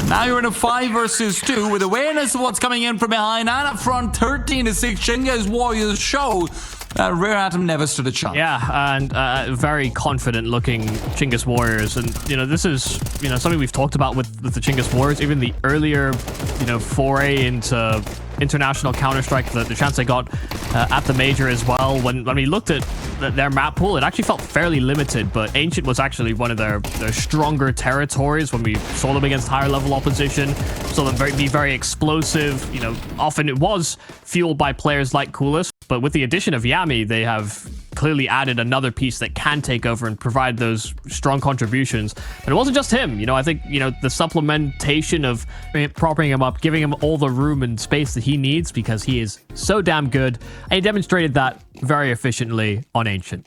Now you're in a 5 versus 2 with awareness of what's coming in from behind, and up front 13-6 Chinggis Warriors show that Rare Atom never stood a chance. Yeah, and very confident looking Chinggis Warriors. And, you know, this is, you know, something we've talked about with the Chinggis Warriors, even the earlier, you know, foray into international Counter-Strike, the chance they got at the major as well. When we looked at their map pool, it actually felt fairly limited, but Ancient was actually one of their stronger territories when we saw them against higher level opposition. Saw them be very explosive. You know, often it was fueled by players like Coolest, but with the addition of Yami, they have clearly added another piece that can take over and provide those strong contributions. But it wasn't just him. You know, I think, you know, the supplementation of propping him up, giving him all the room and space that he needs, because he is so damn good, and he demonstrated that very efficiently on Ancient.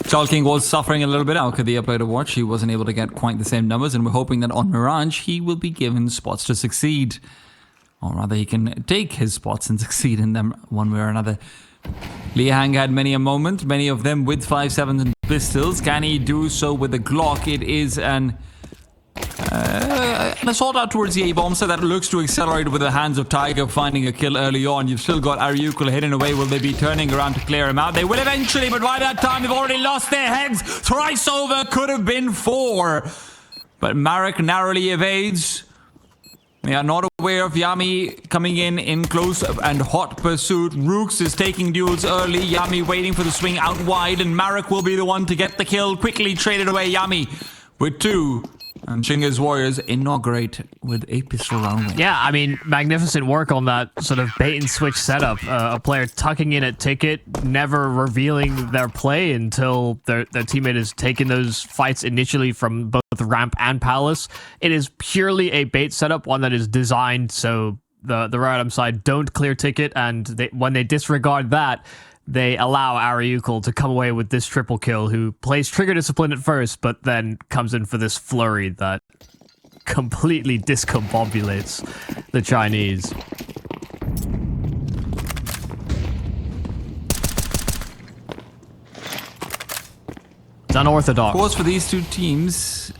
Charles King was suffering a little bit out of the upload of watch. He wasn't able to get quite the same numbers, and we're hoping that on Mirage he will be given spots to succeed. Or rather, he can take his spots and succeed in them one way or another. Liang had many a moment, many of them with 5.7 and pistols. Can he do so with a Glock? It is an assault out towards the A-bomb, so that looks to accelerate with the hands of Tiger finding a kill early on. You've still got Aryukul hidden away. Will they be turning around to clear him out? They will eventually, but by that time they've already lost their heads. Thrice over, could have been 4. But Marek narrowly evades. They are not aware of Yami coming in close and hot pursuit. Rooks is taking duels early. Yami waiting for the swing out wide, and Marek will be the one to get the kill. Quickly traded away Yami with 2. And Chinggis Warriors inaugurate with a pistol only. Yeah, I mean, magnificent work on that sort of bait and switch setup. A player tucking in at ticket, never revealing their play until their teammate has taken those fights initially from both ramp and palace. It is purely a bait setup, one that is designed so the Random side don't clear ticket, and when they disregard that, they allow Ariukul to come away with this triple kill, who plays Trigger Discipline at first, but then comes in for this flurry that completely discombobulates the Chinese. It's unorthodox. Of course, for these two teams,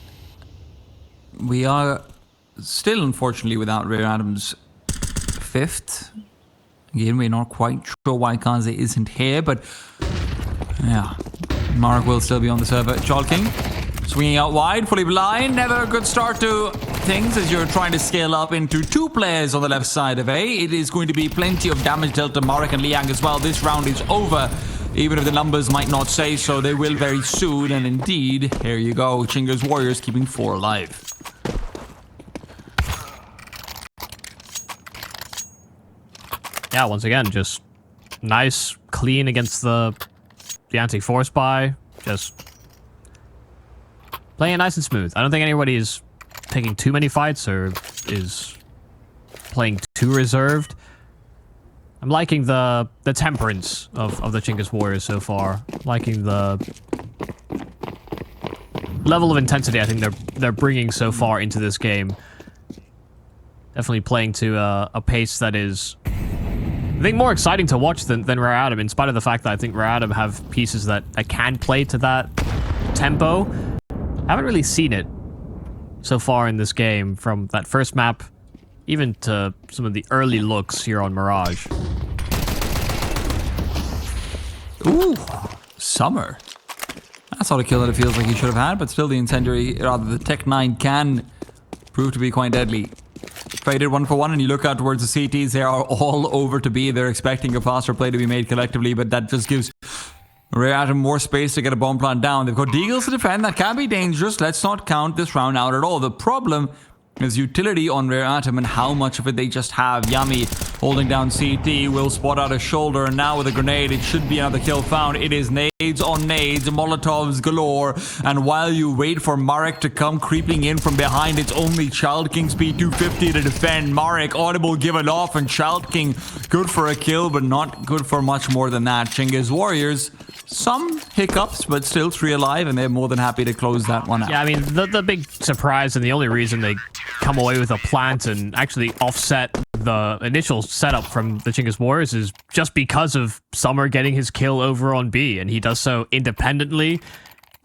we are still, unfortunately, without Rear Adam's 5th. Again, we're not quite sure why Kaze isn't here, but yeah, Mark will still be on the server. Chalking, swinging out wide, fully blind. Never a good start to things as you're trying to scale up into 2 players on the left side of A. It is going to be plenty of damage dealt to Marek and Liang as well. This round is over. Even if the numbers might not say so, they will very soon. And indeed, here you go. Chinggis Warriors keeping 4 alive. Yeah, once again, just nice, clean against the anti-force buy. Just playing it nice and smooth. I don't think anybody is taking too many fights or is playing too reserved. I'm liking the temperance of the Chinggis Warriors so far. I'm liking the level of intensity I think they're bringing so far into this game. Definitely playing to a pace that is, I think, more exciting to watch than Rare Adam, in spite of the fact that I think Rare Adam have pieces that can play to that tempo. I haven't really seen it so far in this game, from that first map even to some of the early looks here on Mirage. Ooh, Summer. That's not a kill that it feels like he should have had, but still the incendiary, rather the Tech 9 can prove to be quite deadly. Traded 1 for 1, and you look out towards the CTs, they are all over to B. They're expecting a faster play to be made collectively, but that just gives Rare Atom more space to get a bomb plant down. They've got Deagles to defend. That can be dangerous. Let's not count this round out at all. The problem is utility on Rare Atom and how much of it they just have. Yummy holding down CT, will spot out a shoulder, and now with a grenade, it should be another kill found. It is nades on nades, Molotovs galore, and while you wait for Marek to come creeping in from behind, it's only Child King speed 250 to defend. Marek audible given off, and Child King good for a kill, but not good for much more than that. Chinggis Warriors, some hiccups, but still 3 alive, and they're more than happy to close that one out. Yeah, I mean, the big surprise and the only reason they come away with a plant and actually offset the initial setup from the Chinggis Warriors is just because of Summer getting his kill over on B, and he does so independently,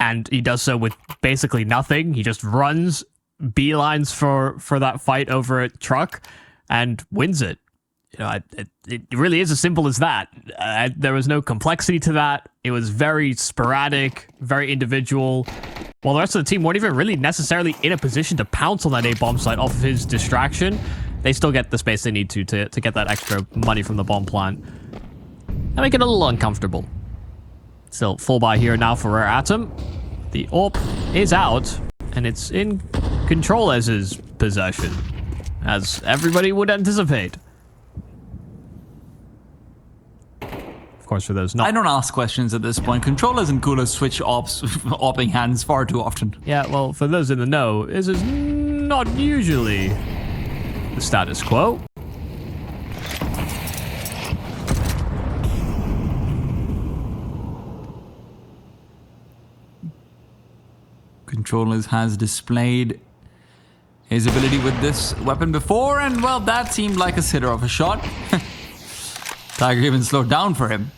and he does so with basically nothing. He just runs beelines for that fight over at Truck and wins it. You know, it really is as simple as that. There was no complexity to that. It was very sporadic, very individual. While the rest of the team weren't even really necessarily in a position to pounce on that A-bomb site off of his distraction, they still get the space they need to get that extra money from the bomb plant. And make it a little uncomfortable. Still, full buy here now for Rare Atom. The AWP is out, and it's in Control-Ez's possession, as everybody would anticipate. Of course, for those not... I don't ask questions at this point. Controllers and coolers switch opping hands far too often. Yeah, well, for those in the know, this is not usually the status quo. Controllers has displayed his ability with this weapon before, and well, that seemed like a sitter of a shot. Tiger even slowed down for him.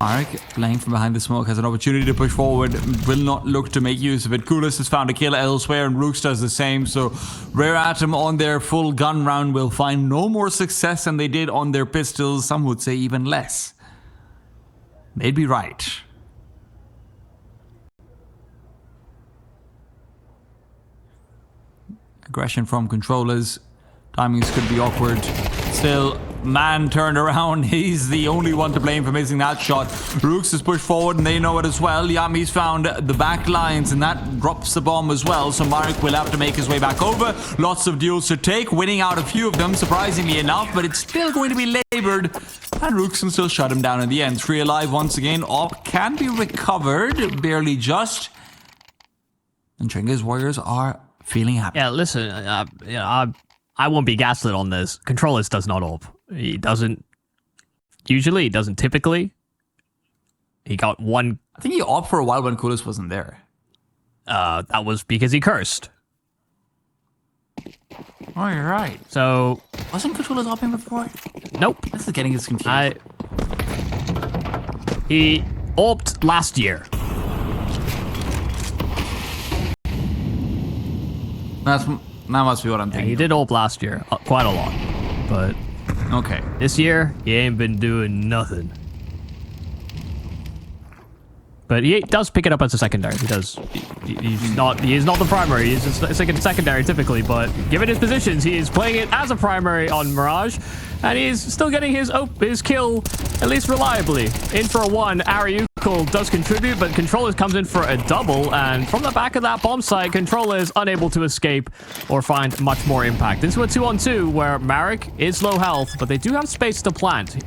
Marek, playing from behind the smoke, has an opportunity to push forward, will not look to make use of it. Coolest has found a kill elsewhere, and Rooks does the same, so Rare Atom on their full gun round will find no more success than they did on their pistols, some would say even less. They'd be right. Aggression from controllers. Timings could be awkward. Still, man turned around. He's the only one to blame for missing that shot. Rooks is pushed forward, and they know it as well. Yami's found the back lines, and that drops the bomb as well. So Marek will have to make his way back over. Lots of duels to take, winning out a few of them, surprisingly enough, but it's still going to be labored. And Rooks can still shut him down in the end. 3 alive once again. Op can be recovered, barely just. And Chinggis Warriors are feeling happy. Yeah, listen, I won't be gaslit on this. Controllers does not AWP. He doesn't usually. He doesn't typically. He got one. I think he opted for a while when Coolest wasn't there. That was because he cursed. Oh, you're right. So wasn't Controllers opting before? Nope. This is getting us confused. He AWP'd last year. That must be what I'm thinking. He did AWP last year, quite a lot. But Okay. this year, he ain't been doing nothing. But he does pick it up as a secondary. He does. He is not the primary. He's just a secondary typically. But given his positions, he is playing it as a primary on Mirage, and he's still getting his kill at least reliably. In for a one, Ariukul does contribute, but Controllers comes in for a double, and from the back of that bomb site, Controllers unable to escape or find much more impact. Into a 2-on-2 where Marek is low health, but they do have space to plant.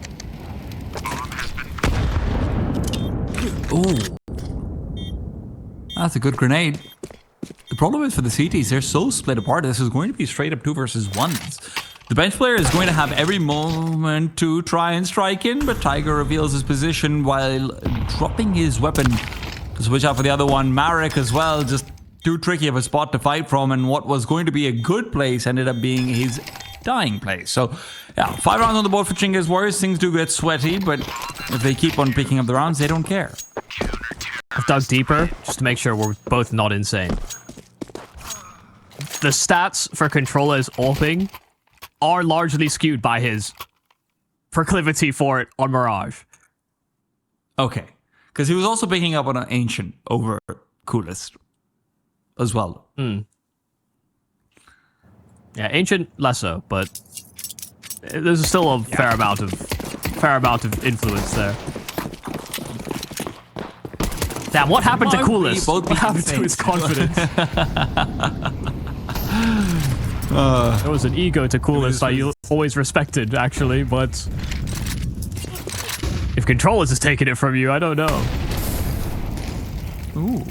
Ooh. That's a good grenade. The problem is for the CTs, they're so split apart. This is going to be straight up 2 versus 1s. The bench player is going to have every moment to try and strike in, but Tiger reveals his position while dropping his weapon to switch out for the other one. Marek as well, just too tricky of a spot to fight from, and what was going to be a good place ended up being his dying place. So, yeah, 5 rounds on the board for Chinggis Warriors. Things do get sweaty, but if they keep on picking up the rounds, they don't care. I've dug deeper just to make sure we're both not insane. The stats for Controllers AWPing are largely skewed by his proclivity for it on Mirage. Okay. Because he was also picking up on an Ancient over Coolest as well. Yeah, Ancient less so, but there's still a fair amount of influence there. Damn, what happened to Coolest? What happened to his confidence? There was an ego to Coolest I always respected, actually, but if Controllers is taking it from you, I don't know. Ooh.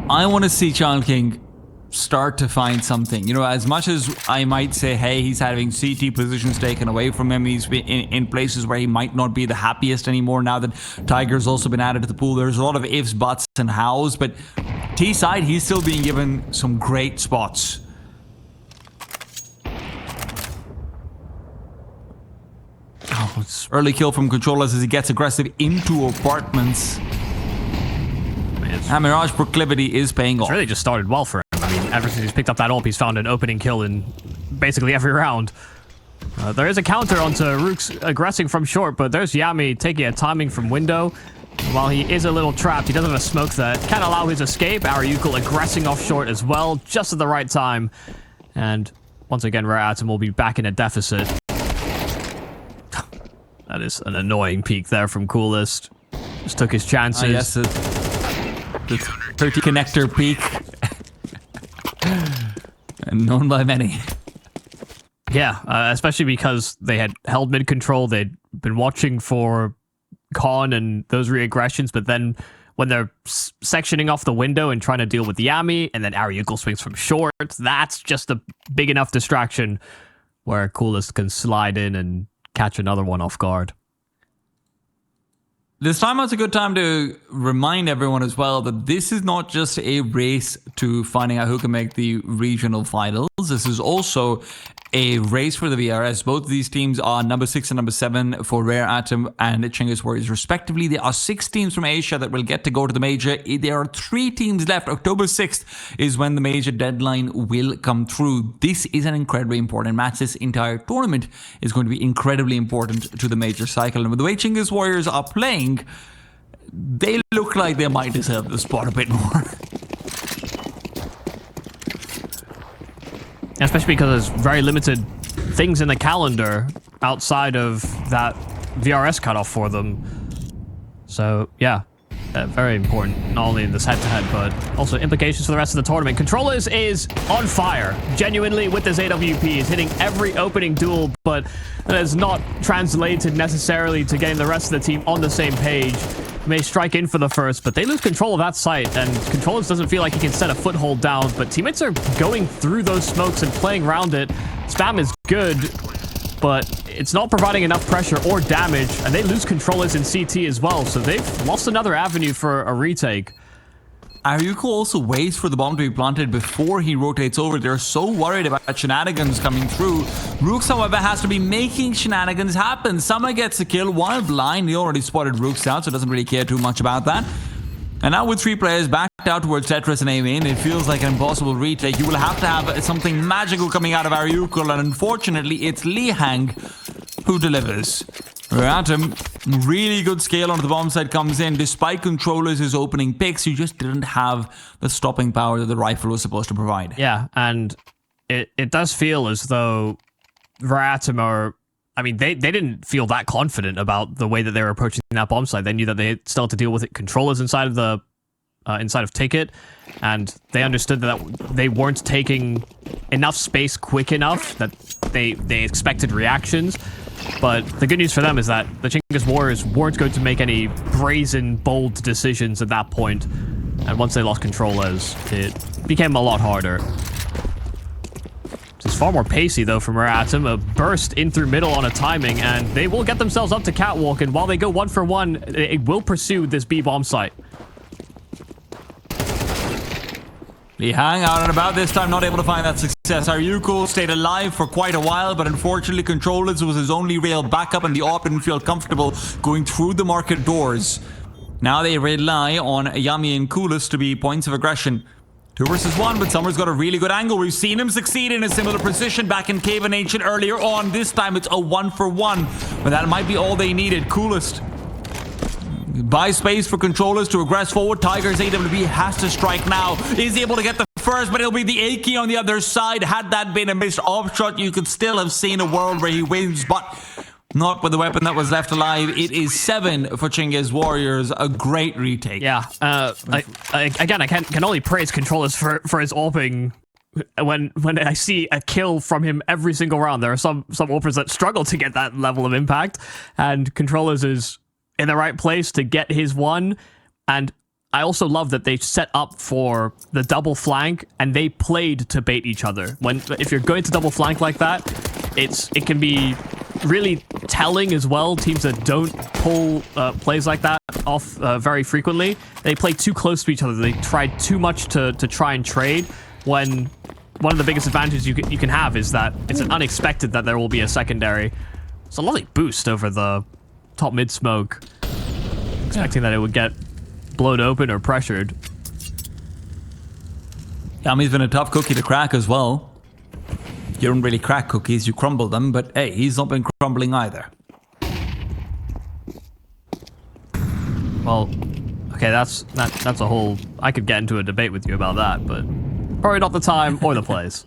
I want to see Child King start to find something. You know, as much as I might say, hey, he's having CT positions taken away from him, he's in places where he might not be the happiest anymore now that Tiger's also been added to the pool. There's a lot of ifs, buts, and hows, but T side, he's still being given some great spots. Oh, it's early kill from Controllers as he gets aggressive into apartments. Mirage proclivity is paying off. It's really just started well for him. I mean, ever since he's picked up that AWP, he's found an opening kill in basically every round. There is a counter onto Rook's aggressing from short, but there's Yami taking a timing from window. While he is a little trapped, he doesn't have a smoke that can allow his escape. Ariukul aggressing off short as well, just at the right time. And once again, Rare Atom will be back in a deficit. That is an annoying peek there from Coolest. Just took his chances. Yes, the 30 connector peak. And known by many. Yeah, especially because they had held mid control. They'd been watching for Con and those reaggressions, but then when they're sectioning off the window and trying to deal with Yami, and then Ariukul swings from short, that's just a big enough distraction where Coolest can slide in and catch another one off guard. This time out's a good time to remind everyone as well that this is not just a race to finding out who can make the regional finals. This is also a race for the VRS. Both of these teams are number 6 and number 7 for Rare Atom and Chinggis Warriors respectively. There are 6 teams from Asia that will get to go to the major. There are 3 teams left. October 6th is when the major deadline will come through. This is an incredibly important match. This entire tournament is going to be incredibly important to the major cycle. And with the way Chinggis Warriors are playing, they look like they might deserve the spot a bit more. Especially because there's very limited things in the calendar outside of that VRS cutoff for them. So, yeah, very important, not only in this head-to-head, but also implications for the rest of the tournament. Controllers is on fire, genuinely, with this AWP. He's hitting every opening duel, but that is not translated necessarily to getting the rest of the team on the same page. may strike in for the first, but they lose control of that site, and Controllers doesn't feel like he can set a foothold down, but teammates are going through those smokes and playing around it. Spam is good, but it's not providing enough pressure or damage, and they lose Controllers in CT as well, so they've lost another avenue for a retake. Aryuko also waits for the bomb to be planted before he rotates over. They're so worried about shenanigans coming through. Rooks, however, has to be making shenanigans happen. Summer gets a kill while blind. He already spotted Rooks out, so doesn't really care too much about that. And now with 3 players backed out towards Tetris and Aiming, it feels like an impossible retake. You will have to have something magical coming out of Aryuko, and unfortunately, it's Lee Hang who delivers. Ratum, really good scale onto the bomb side comes in. Despite Controllers' opening picks, you just didn't have the stopping power that the rifle was supposed to provide. Yeah, and it does feel as though Ratum are... I mean, they didn't feel that confident about the way that they were approaching that bomb site. They knew that they still had to deal with it. Controllers inside of the inside of Ticket, and they understood that they weren't taking enough space quick enough, that they expected reactions. But the good news for them is that the Chinggis Warriors weren't going to make any brazen, bold decisions at that point. And once they lost Controllers, it became a lot harder. It's far more pacey, though, from Ratum. A burst in through middle on a timing, and they will get themselves up to Catwalk, and while they go 1 for 1, it will pursue this B-bomb site. Lee Hang out and about this time, not able to find that success. Aryuko stayed alive for quite a while, but unfortunately Controllers was his only real backup, and the AWP didn't feel comfortable going through the market doors. Now they rely on Yami and Coolest to be points of aggression. 2 versus 1, but Summer's got a really good angle. We've seen him succeed in a similar position back in Cave and Ancient earlier on. This time it's a 1 for 1, but that might be all they needed. Coolest buy space for Controllers to aggress forward. Tiger's AWB has to strike now. Is able to get the first, but it'll be the A-key on the other side. Had that been a missed off shot, you could still have seen a world where he wins, but not with the weapon that was left alive. It is 7 for Chinggis Warriors. A great retake. Yeah. Again, I can only praise Controllers for his AWPing. When I see a kill from him every single round, there are some AWPers that struggle to get that level of impact, and Controllers is in the right place to get his one. And I also love that they set up for the double flank, and they played to bait each other. If you're going to double flank like that, it can be really telling as well. Teams that don't pull plays like that off very frequently, they play too close to each other. They try too much to try and trade, when one of the biggest advantages you can have is that it's unexpected that there will be a secondary. It's a lovely boost over the top mid smoke, expecting that it would get blown open or pressured. Yami's been a tough cookie to crack as well. You don't really crack cookies, you crumble them, but hey, he's not been crumbling either. Well, okay, that's a whole... I could get into a debate with you about that, but probably not the time or the place.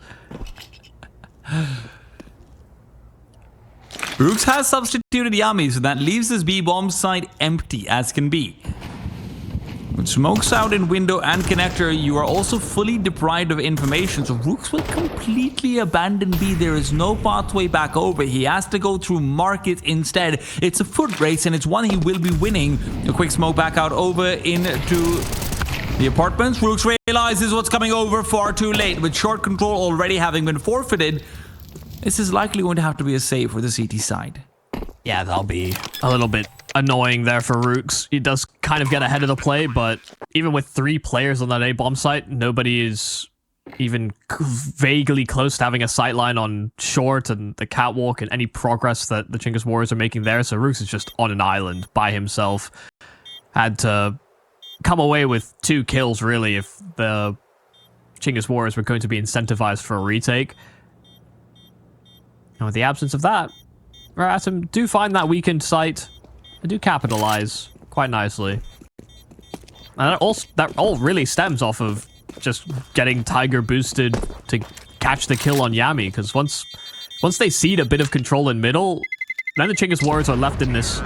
Rooks has substituted Yami, so that leaves his B-bomb site empty as can be. With smokes out in window and connector, you are also fully deprived of information, so Rooks will completely abandon B. There is no pathway back over. He has to go through market instead. It's a foot race, and it's one he will be winning. A quick smoke back out over into the apartments. Rooks realizes what's coming over far too late. With short control already having been forfeited, this is likely going to have to be a save for the CT side. Yeah, that'll be a little bit annoying there for Rooks. He does kind of get ahead of the play, but even with 3 players on that A-bomb site, nobody is even vaguely close to having a sight line on short and the catwalk and any progress that the Chinggis Warriors are making there. So Rooks is just on an island by himself. Had to come away with 2 kills, really, if the Chinggis Warriors were going to be incentivized for a retake. And with the absence of that, Ratum do find that weakened site. They do capitalize quite nicely. And that all really stems off of just getting Tiger boosted to catch the kill on Yami, because once they cede a bit of control in middle, then the Chinggis Warriors are left in this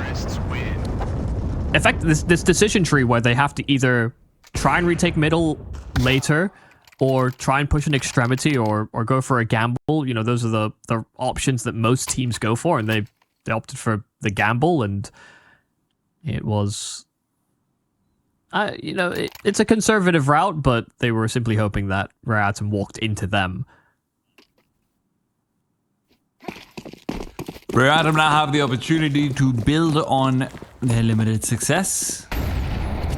this decision tree where they have to either try and retake middle later, or try and push an extremity, or go for a gamble. You know, those are the options that most teams go for, and they opted for the gamble, and it was It's a conservative route, but they were simply hoping that Rare Atom walked into them. Rare Atom now have the opportunity to build on their limited success.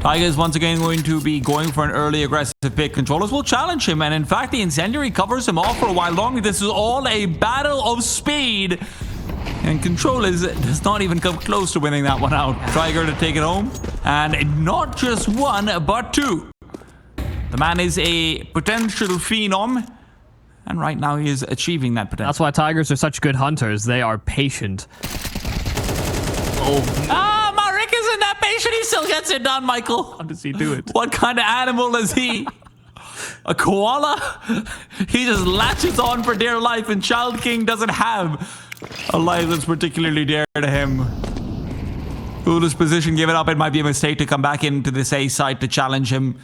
Tiger is once again going to be going for an early aggressive pick. Controllers will challenge him, and in fact, the Incendiary covers him off for a while longer. This is all a battle of speed. And Controllers does not even come close to winning that one out. Tiger to take it home. And not just one, but two. The man is a potential phenom. And right now he is achieving that potential. That's why Tigers are such good hunters. They are patient. Marik isn't that patient. He still gets it done, Michael. How does he do it? What kind of animal is he? A koala? He just latches on for dear life, and Child King doesn't have a life that's particularly dear to him. Coolest position given up. It might be a mistake to come back into this A site to challenge him.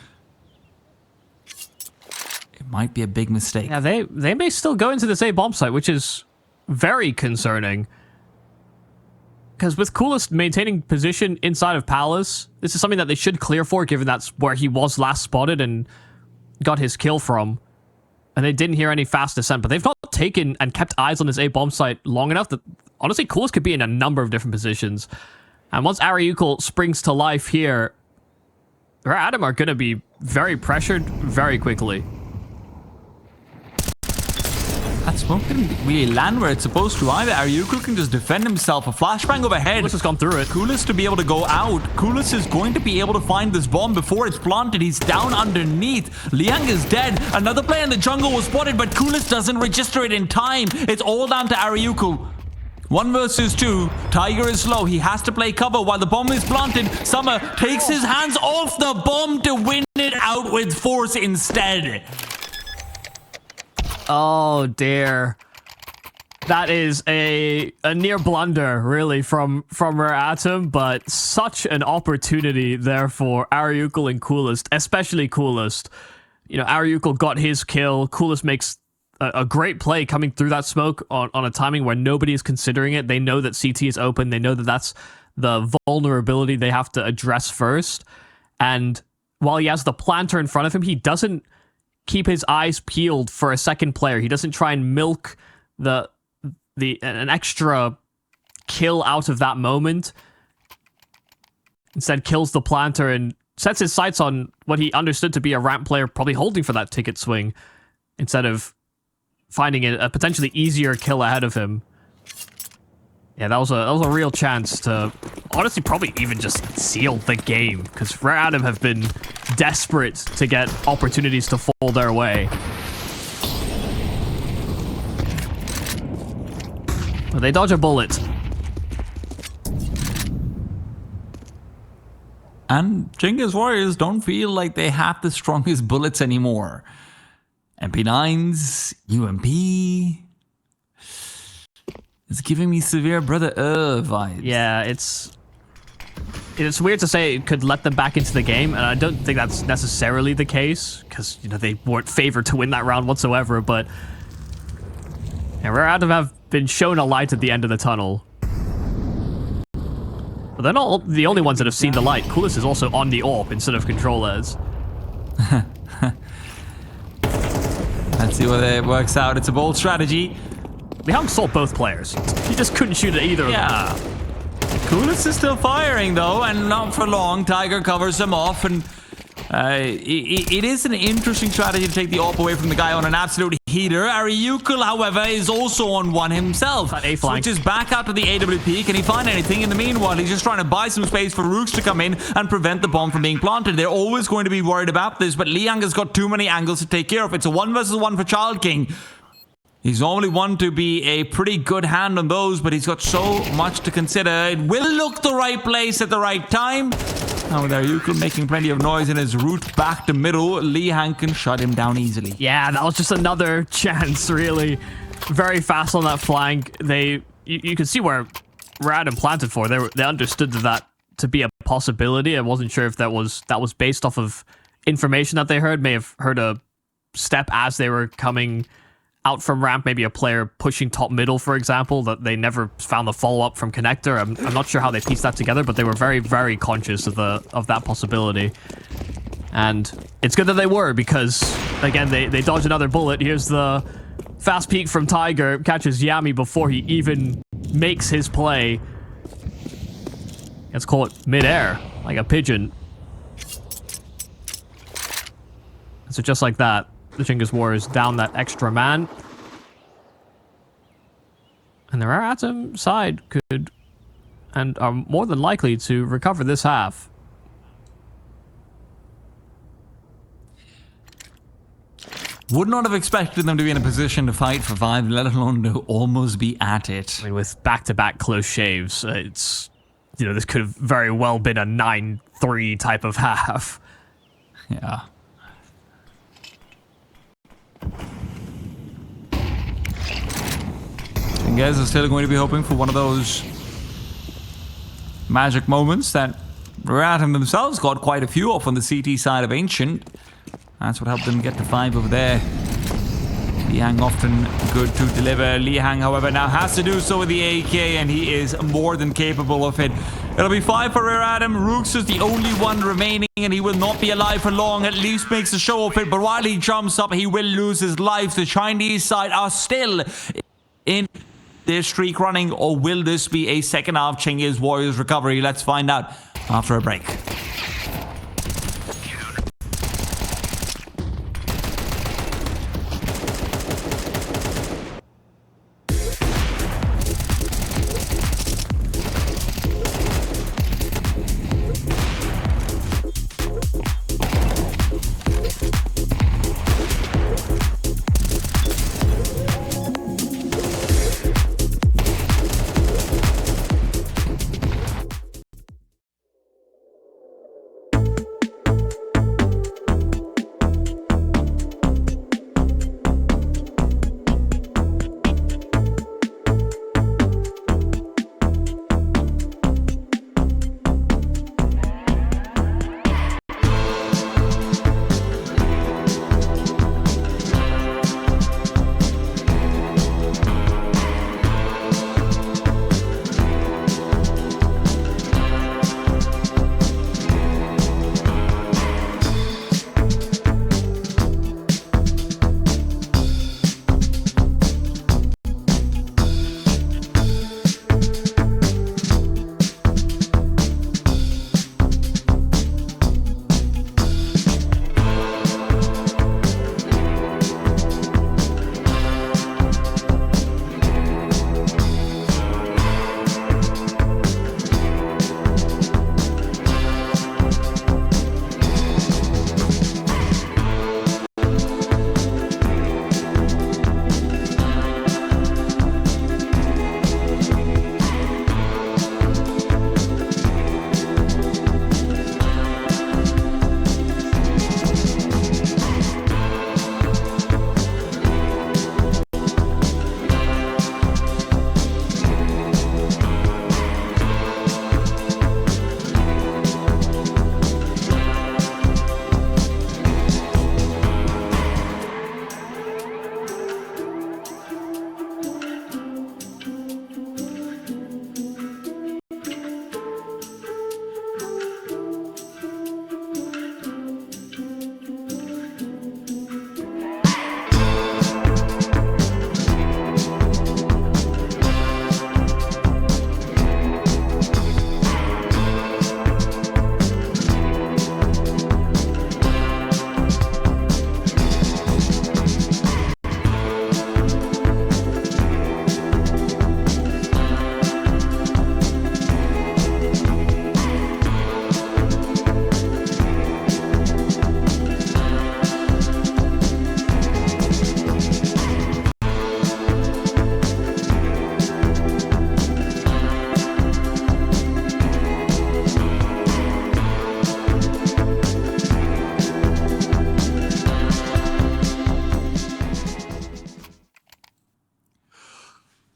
It might be a big mistake. Yeah, they may still go into this A bomb site, which is very concerning. Because with Coolest maintaining position inside of Palace, this is something that they should clear for, given that's where he was last spotted and got his kill from. And they didn't hear any fast descent, but they've not taken and kept eyes on this A bomb site long enough that, honestly, Coolest could be in a number of different positions. And once Ariukul springs to life here, Rare Atom are going to be very pressured very quickly. That smoke didn't really land where it's supposed to either. Ariukul can just defend himself. A flashbang overhead. Coolest has gone through it. Coolest to be able to go out. Coolest is going to be able to find this bomb before it's planted. He's down underneath. Liang is dead. Another player in the jungle was spotted, but Coolest doesn't register it in time. It's all down to Ariukul. 1 versus 2. Tiger is slow. He has to play cover while the bomb is planted. Summer takes his hands off the bomb to win it out with force instead. Oh dear. That is a near blunder, really, from Rare Atom, but such an opportunity there for Ariukul and Coolest, especially Coolest. Ariukul got his kill. Coolest makes a great play coming through that smoke on a timing where nobody is considering it. They know that CT is open. They know that that's the vulnerability they have to address first. And while he has the planter in front of him, he doesn't keep his eyes peeled for a second player. He doesn't try and milk an extra kill out of that moment. Instead, kills the planter and sets his sights on what he understood to be a ramp player probably holding for that ticket swing, instead of finding a potentially easier kill ahead of him. Yeah, that was a real chance to honestly probably even just seal the game, because Rare Atom have been desperate to get opportunities to fall their way. But they dodge a bullet. And Chinggis Warriors don't feel like they have the strongest bullets anymore. MP9s, UMP... It's giving me severe Brother vibes. Yeah, it's weird to say it could let them back into the game, and I don't think that's necessarily the case, because they weren't favored to win that round whatsoever. But Rare Atom have been shown a light at the end of the tunnel. But they're not the only ones that have seen the light. Coolest is also on the AWP instead of controllers. Let's see whether it works out. It's a bold strategy. Liang saw both players. He just couldn't shoot at either of them. Coolest is still firing, though, and not for long. Tiger covers him off, and it is an interesting strategy to take the AWP away from the guy on an absolute heater. Ariukul, however, is also on one himself. Switches back out to the AWP. Can he find anything? In the meanwhile, he's just trying to buy some space for Rooks to come in and prevent the bomb from being planted. They're always going to be worried about this, but Liang has got too many angles to take care of. It's a 1 versus 1 for Child King. He's normally one to be a pretty good hand on those, but he's got so much to consider. It will look the right place at the right time. Now with Ariukul making plenty of noise in his route back to middle, Liang can shut him down easily. Yeah, that was just another chance, really. Very fast on that flank. You can see where Rare Atom planted for. They understood that to be a possibility. I wasn't sure if that was based off of information that they heard. May have heard a step as they were coming out from ramp, maybe a player pushing top middle, for example, that they never found the follow-up from connector. I'm not sure how they pieced that together, but they were very, very conscious of that possibility. And it's good that they were, because, again, they dodged another bullet. Here's the fast peek from Tiger, catches Yami before he even makes his play. Let's call it mid-air, like a pigeon. So just like that, the Chinggis Warriors down that extra man. And the Rare Atom side could, and are more than likely to recover this half. Would not have expected them to be in a position to fight for 5, let alone to almost be at it. I mean, with back-to-back close shaves, it's, you know, this could have very well been a 9-3 type of half. Yeah. Chinggis is still going to be hoping for one of those magic moments that Ratim themselves got quite a few off on the CT side of Ancient. That's what helped them get to 5 over there. Liang often good to deliver. Liang, however, now has to do so with the AK, and he is more than capable of it. It'll be 5 for Adam. Rooks is the only one remaining, and he will not be alive for long. At least makes a show of it, but while he jumps up, he will lose his life. The Chinese side are still in their streak running, or will this be a second half Chinggis Warriors recovery? Let's find out after a break.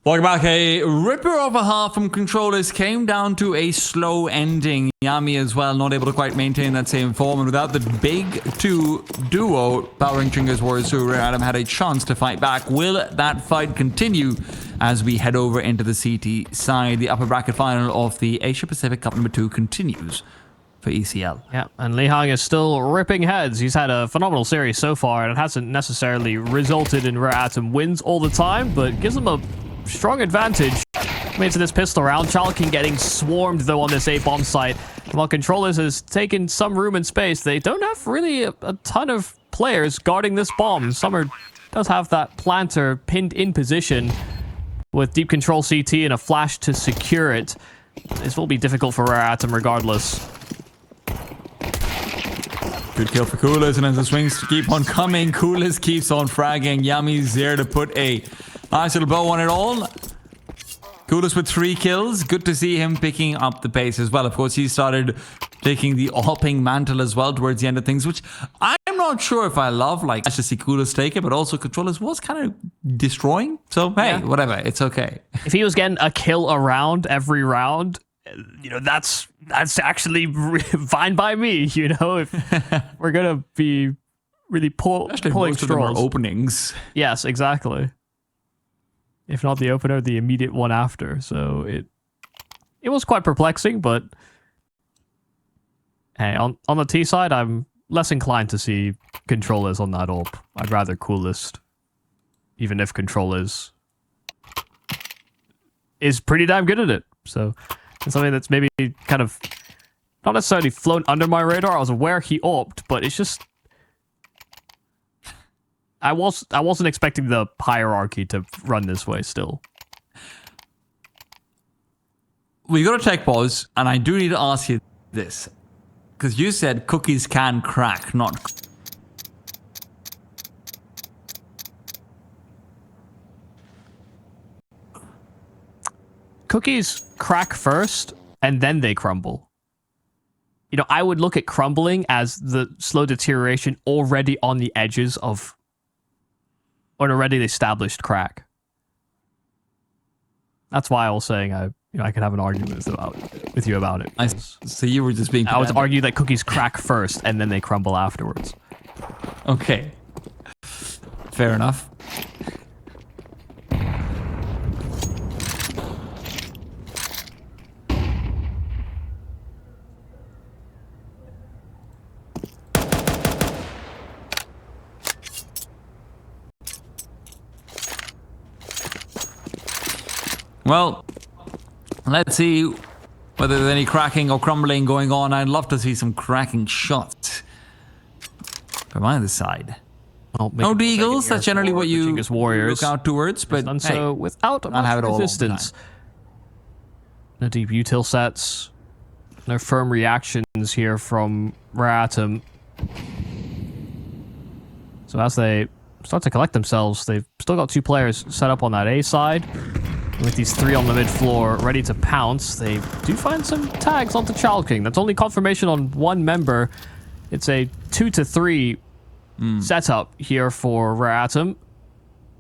Welcome back. A ripper of a half from controllers came down to a slow ending. Yami as well, not able to quite maintain that same form. And without the big two duo powering Chinggis Warriors, who Adam had a chance to fight back. Will that fight continue as we head over into the CT side? The upper bracket final of the Asia Pacific Cup number 2 continues for ECL. Yeah, and Li Hang is still ripping heads. He's had a phenomenal series so far, and it hasn't necessarily resulted in Rare Atom wins all the time, but gives them a strong advantage into this pistol round. Chalking getting swarmed though on this A-bomb site. While Controllers has taken some room and space, they don't have really a ton of players guarding this bomb. Summer does have that planter pinned in position with deep control CT and a flash to secure it. This will be difficult for Rare Atom regardless. Good kill for Coolers, and as the swings keep on coming, Coolers keeps on fragging. Yami's there to put a nice little bow on it all. Coolers with 3 kills. Good to see him picking up the pace as well. Of course, he started taking the all-ping mantle as well towards the end of things, which I'm not sure if I love. Like, I just see Coolers take it, but also Controllers was kind of destroying. So, hey, whatever. It's okay. If he was getting a kill around every round, you know, that's actually fine by me, you know, if we're going to be really pulling most of them are straws. openings. Yes, exactly. If not the opener, the immediate one after. So it was quite perplexing, but hey, on the T side, I'm less inclined to see Controllers on that AWP. I'd rather Coolest, even if Controllers is pretty damn good at it. So it's something that's maybe kind of not necessarily flown under my radar. I was aware he AWP'd, but it's just I wasn't expecting the hierarchy to run this way still. We got to take pause, and I do need to ask you this. Because you said cookies can crack, not... Cookies crack first, and then they crumble. You know, I would look at crumbling as the slow deterioration already on the edges of an already established crack. That's why I was saying I could have an argument with you about it. So you were just being... I would argue that cookies crack first, and then they crumble afterwards. Okay. Fair enough. Well, let's see whether there's any cracking or crumbling going on. I'd love to see some cracking shots from either side. No deagles, that's generally what you look out towards, but done so without much resistance. No deep util sets, no firm reactions here from Rare Atom. So as they start to collect themselves, they've still got 2 players set up on that A side. With these 3 on the mid floor ready to pounce, they do find some tags onto Chalking. That's only confirmation on 1 member. It's a 2 to 3 setup here for Rare Atom.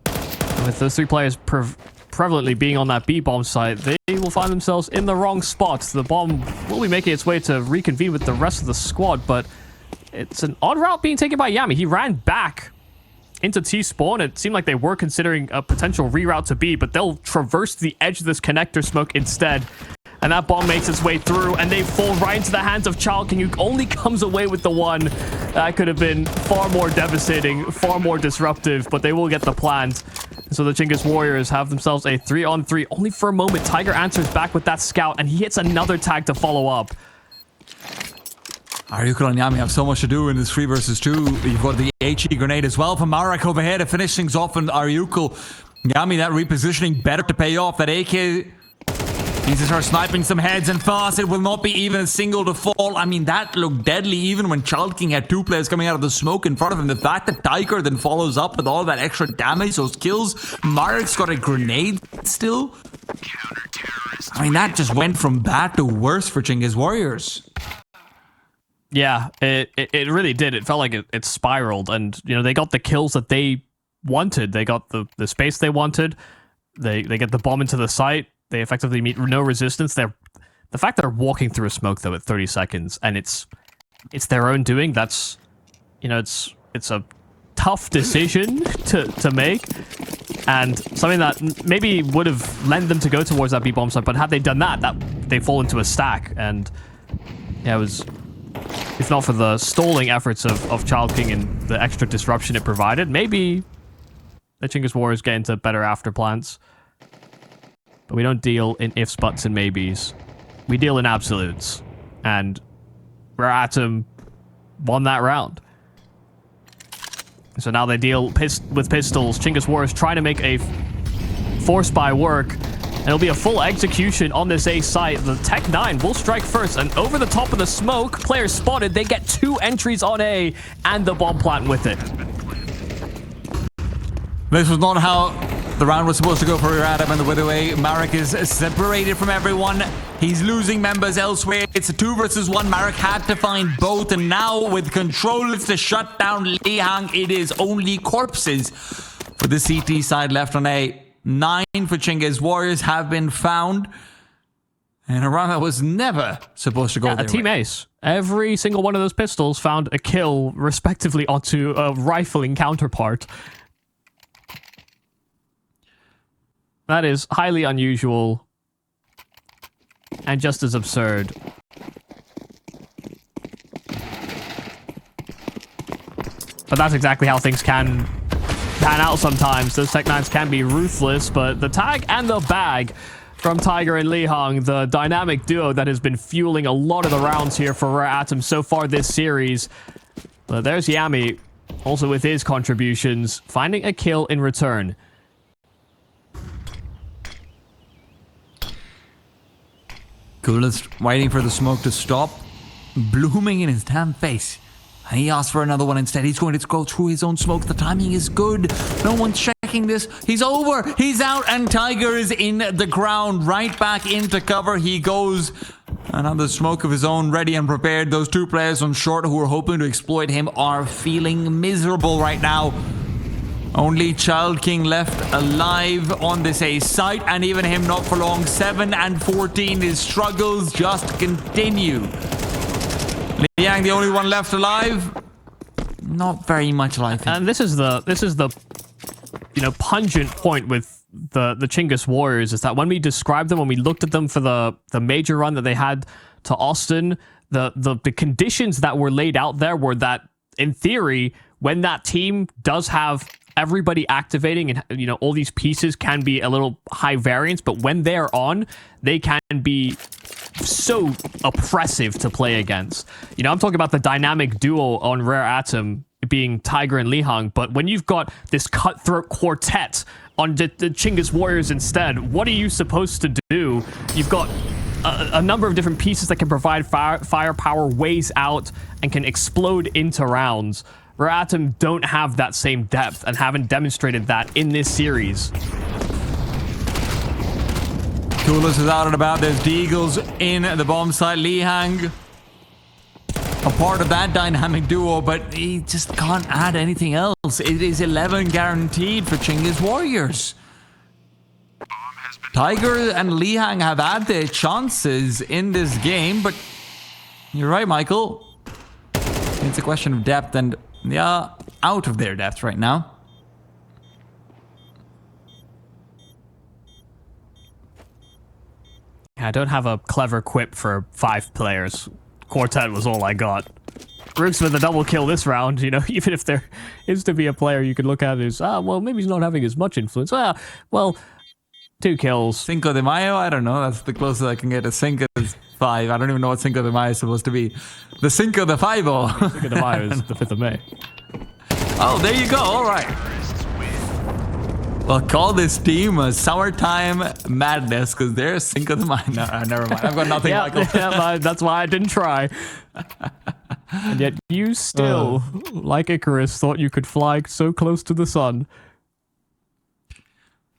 And with those 3 players prevalently being on that B-bomb site, they will find themselves in the wrong spot. The bomb will be making its way to reconvene with the rest of the squad, but it's an odd route being taken by Yami. He ran back into T-spawn. It seemed like they were considering a potential reroute to B, but they'll traverse the edge of this connector smoke instead. And that bomb makes its way through, and they fall right into the hands of Chalking, who only comes away with the 1. That could have been far more devastating, far more disruptive, but they will get the plant. So the Chinggis Warriors have themselves a 3-on-3. Only for a moment, Tiger answers back with that scout, and he hits another tag to follow up. Aryukul and Yami have so much to do in this 3 versus 2. You've got the HE grenade as well from Marek over here to finish things off, and Aryukul. Yami, that repositioning better to pay off. That AK needs to start sniping some heads and fast. It will not be even a single to fall. I mean, that looked deadly even when Chalking had 2 players coming out of the smoke in front of him. The fact that Tiger then follows up with all that extra damage, those kills. Marek's got a grenade still. I mean, that just went from bad to worse for Chinggis Warriors. Yeah, it really did. It felt like it spiraled, and you know, they got the kills that they wanted. They got the space they wanted. They get the bomb into the site. They effectively meet no resistance. The fact that they're walking through a smoke though at 30 seconds and it's their own doing. That's, you know, it's a tough decision to make, and something that maybe would have lent them to go towards that B bomb site. But had they done that, they fall into a stack. And yeah, it was, if not for the stalling efforts of Child King and the extra disruption it provided, maybe the Chinggis Warriors get into better after plans. But we don't deal in ifs, buts, and maybes. We deal in absolutes. And Rare Atom won that round. So now they deal with pistols. Chinggis Warriors trying to make a force buy work. And it'll be a full execution on this A site. The Tech 9 will strike first. And over the top of the smoke, players spotted. They get 2 entries on A and the bomb plant with it. This was not how the round was supposed to go for Adam and the Widoway. Marek is separated from everyone. He's losing members elsewhere. It's a 2 versus 1. Marek had to find both. And now with controls to shut down Lihang, it is only corpses for the CT side left on A. 9 for Chinggis. Warriors have been found. And a round that was never supposed to go their a team way. ace. Every single one of those pistols found a kill, respectively, onto a rifling counterpart. That is highly unusual and just as absurd. But that's exactly how things can pan out sometimes. Those Tech 9s can be ruthless, but the tag and the bag from Tiger and Lihang, the dynamic duo that has been fueling a lot of the rounds here for Rare Atom so far this series. But there's Yami, also with his contributions, finding a kill in return. Coolest waiting for the smoke to stop, blooming in his damn face. And he asked for another one instead. He's going to go through his own smoke. The timing is good. No one's checking this. He's over. He's out. And Tiger is in the ground. Right back into cover he goes. Another smoke of his own, ready and prepared. Those 2 players on short who were hoping to exploit him are feeling miserable right now. Only Child King left alive on this A site, and even him not for long. 7 and 14, his struggles just continue. Liang, the only one left alive. Not very much life. And this is the you know, pungent point with the Chinggis Warriors, is that when we described them, when we looked at them for the major run that they had to Austin, the conditions that were laid out there were that, in theory, when that team does have everybody activating and, you know, all these pieces can be a little high variance, but when they're on, they can be so oppressive to play against. You know, I'm talking about the dynamic duo on Rare Atom being Tiger and Lihang, but when you've got this cutthroat quartet on the Chinggis Warriors instead, what are you supposed to do? You've got a number of different pieces that can provide firepower, ways out, and can explode into rounds. Rare Atom don't have that same depth and haven't demonstrated that in this series. Coolest is out and about. There's Deagles in the bomb site. Lihang, a part of that dynamic duo, but he just can't add anything else. It is 11 guaranteed for Chinggis Warriors. Tiger and Lihang have had their chances in this game, but you're right, Michael. It's a question of depth, and they are out of their depth right now. I don't have a clever quip for 5 players. Quartet was all I got. Rooks with a double kill this round, you know, even if there is to be a player you could look at as, well, maybe he's not having as much influence. Well, 2 kills. Cinco de Mayo? I don't know. That's the closest I can get to Cinco's 5. I don't even know what Cinco de Mayo is supposed to be. The Cinco de Five-O. Cinco de Mayo is the 5th of May. Oh, there you go. All right. Well, call this team a summertime madness because they're Cinco de Mayo. No, never mind. I've got nothing, Michael. Yeah, that's why I didn't try. And yet you still, like Icarus, thought you could fly so close to the sun.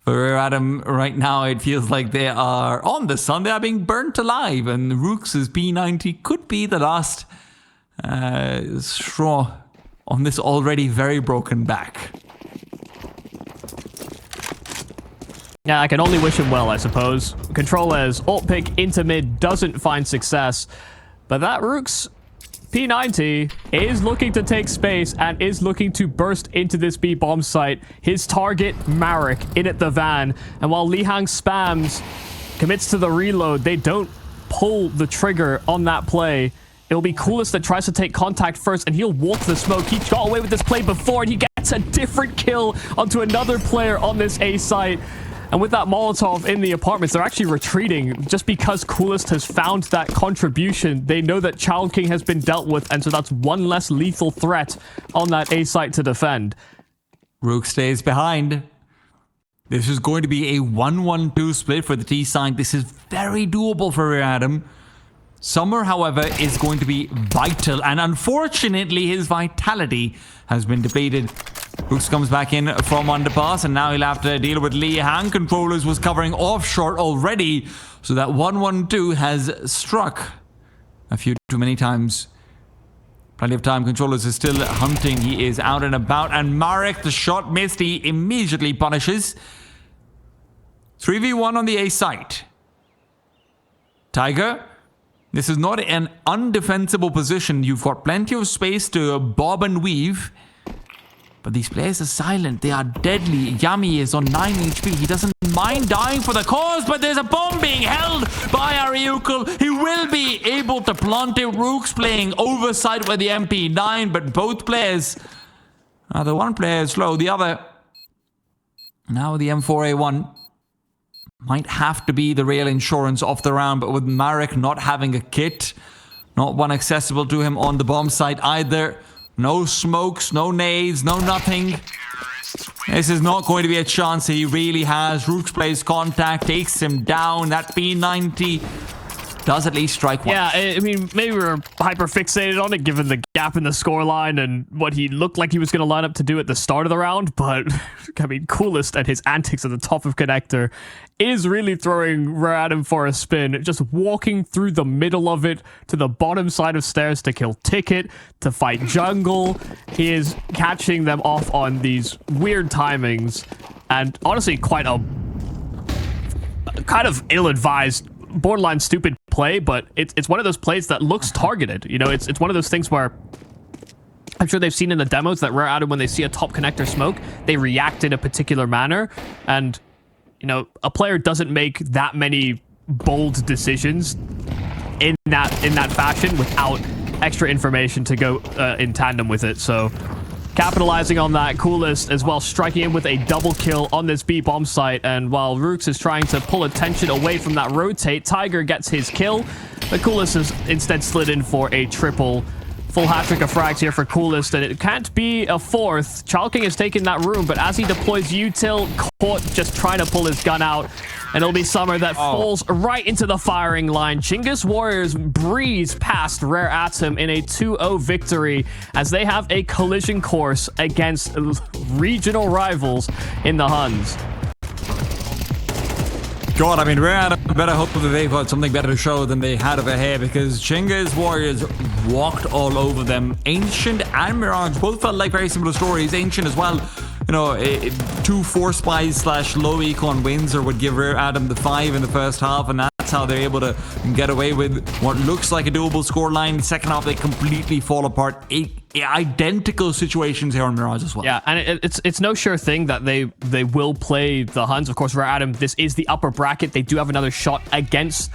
For Adam, right now, it feels like they are on the sun. They are being burnt alive, and Rook's P90 could be the last straw on this already very broken back. Yeah, I can only wish him well, I suppose. Controller's ult pick into mid doesn't find success. But that Rook's P90 is looking to take space and is looking to burst into this B bomb site. His target, Marek, in at the van. And while Lihang spams, commits to the reload, they don't pull the trigger on that play. It'll be Coolest that tries to take contact first, and he'll walk the smoke. He got away with this play before, and he gets a different kill onto another player on this A site. And with that Molotov in the apartments, they're actually retreating just because Coolest has found that contribution. They know that Child King has been dealt with, and so that's one less lethal threat on that A site to defend. Rook stays behind. This is going to be a 1-1-2 split for the T side. This is very doable for Adam. Summer, however, is going to be vital, and unfortunately his vitality has been depleted. Brooks comes back in from underpass, and now he'll have to deal with Lee Han. Controllers was covering off short already, so that 1-1-2 has struck a few too many times. Plenty of time. Controllers is still hunting. He is out and about, and Marek, the shot missed. He immediately punishes. 3v1 on the A site. Tiger, this is not an undefensible position. You've got plenty of space to bob and weave. But these players are silent. They are deadly. Yami is on 9 HP. He doesn't mind dying for the cause, but there's a bomb being held by Ariukul. He will be able to plant it. Rook's playing oversight with the MP9, but both players... the one player is slow, the other... Now the M4A1 might have to be the real insurance of the round, but with Marek not having a kit, not one accessible to him on the bomb site either. No smokes, no nades, no nothing. This is not going to be a chance he really has. Rooks plays contact, takes him down. That P90 does at least strike once. Yeah, I mean, maybe we're hyper-fixated on it given the gap in the scoreline and what he looked like he was going to line up to do at the start of the round, but, I mean, Coolest and his antics at the top of Connector is really throwing Rare Adam for a spin, just walking through the middle of it to the bottom side of stairs to kill Ticket, to fight Jungle. He is catching them off on these weird timings, and honestly, quite a kind of ill-advised, borderline stupid play, but it's one of those plays that looks targeted. You know, it's one of those things where I'm sure they've seen in the demos that Rare Adam, when they see a top connector smoke, they react in a particular manner, and you know, a player doesn't make that many bold decisions in that fashion without extra information to go in tandem with it. So capitalizing on that, Coolest as well striking in with a double kill on this B bomb site, and while Rooks is trying to pull attention away from that rotate, Tiger gets his kill, but Coolest has instead slid in for a triple. Full hat-trick of frags here for Coolest, and it can't be a fourth. Child King has taken that room, but as he deploys util, caught just trying to pull his gun out, and it'll be Summer that falls right into the firing line. Chinggis Warriors breeze past Rare Atom in a 2-0 victory as they have a collision course against regional rivals in the Huns. God, I mean, Rare Adam better hope that they've got something better to show than they had over here, because Chinggis Warriors walked all over them. Ancient and Mirage both felt like very similar stories. Ancient as well, you know, 2 4 spies slash low econ wins or would give Rare Adam the 5 in the first half, and that's how they're able to get away with what looks like a doable scoreline. Second half, they completely fall apart. Identical situations here on Mirage as well. Yeah, and it's no sure thing that they will play the Huns. Of course, Rare Adam, this is the upper bracket. They do have another shot against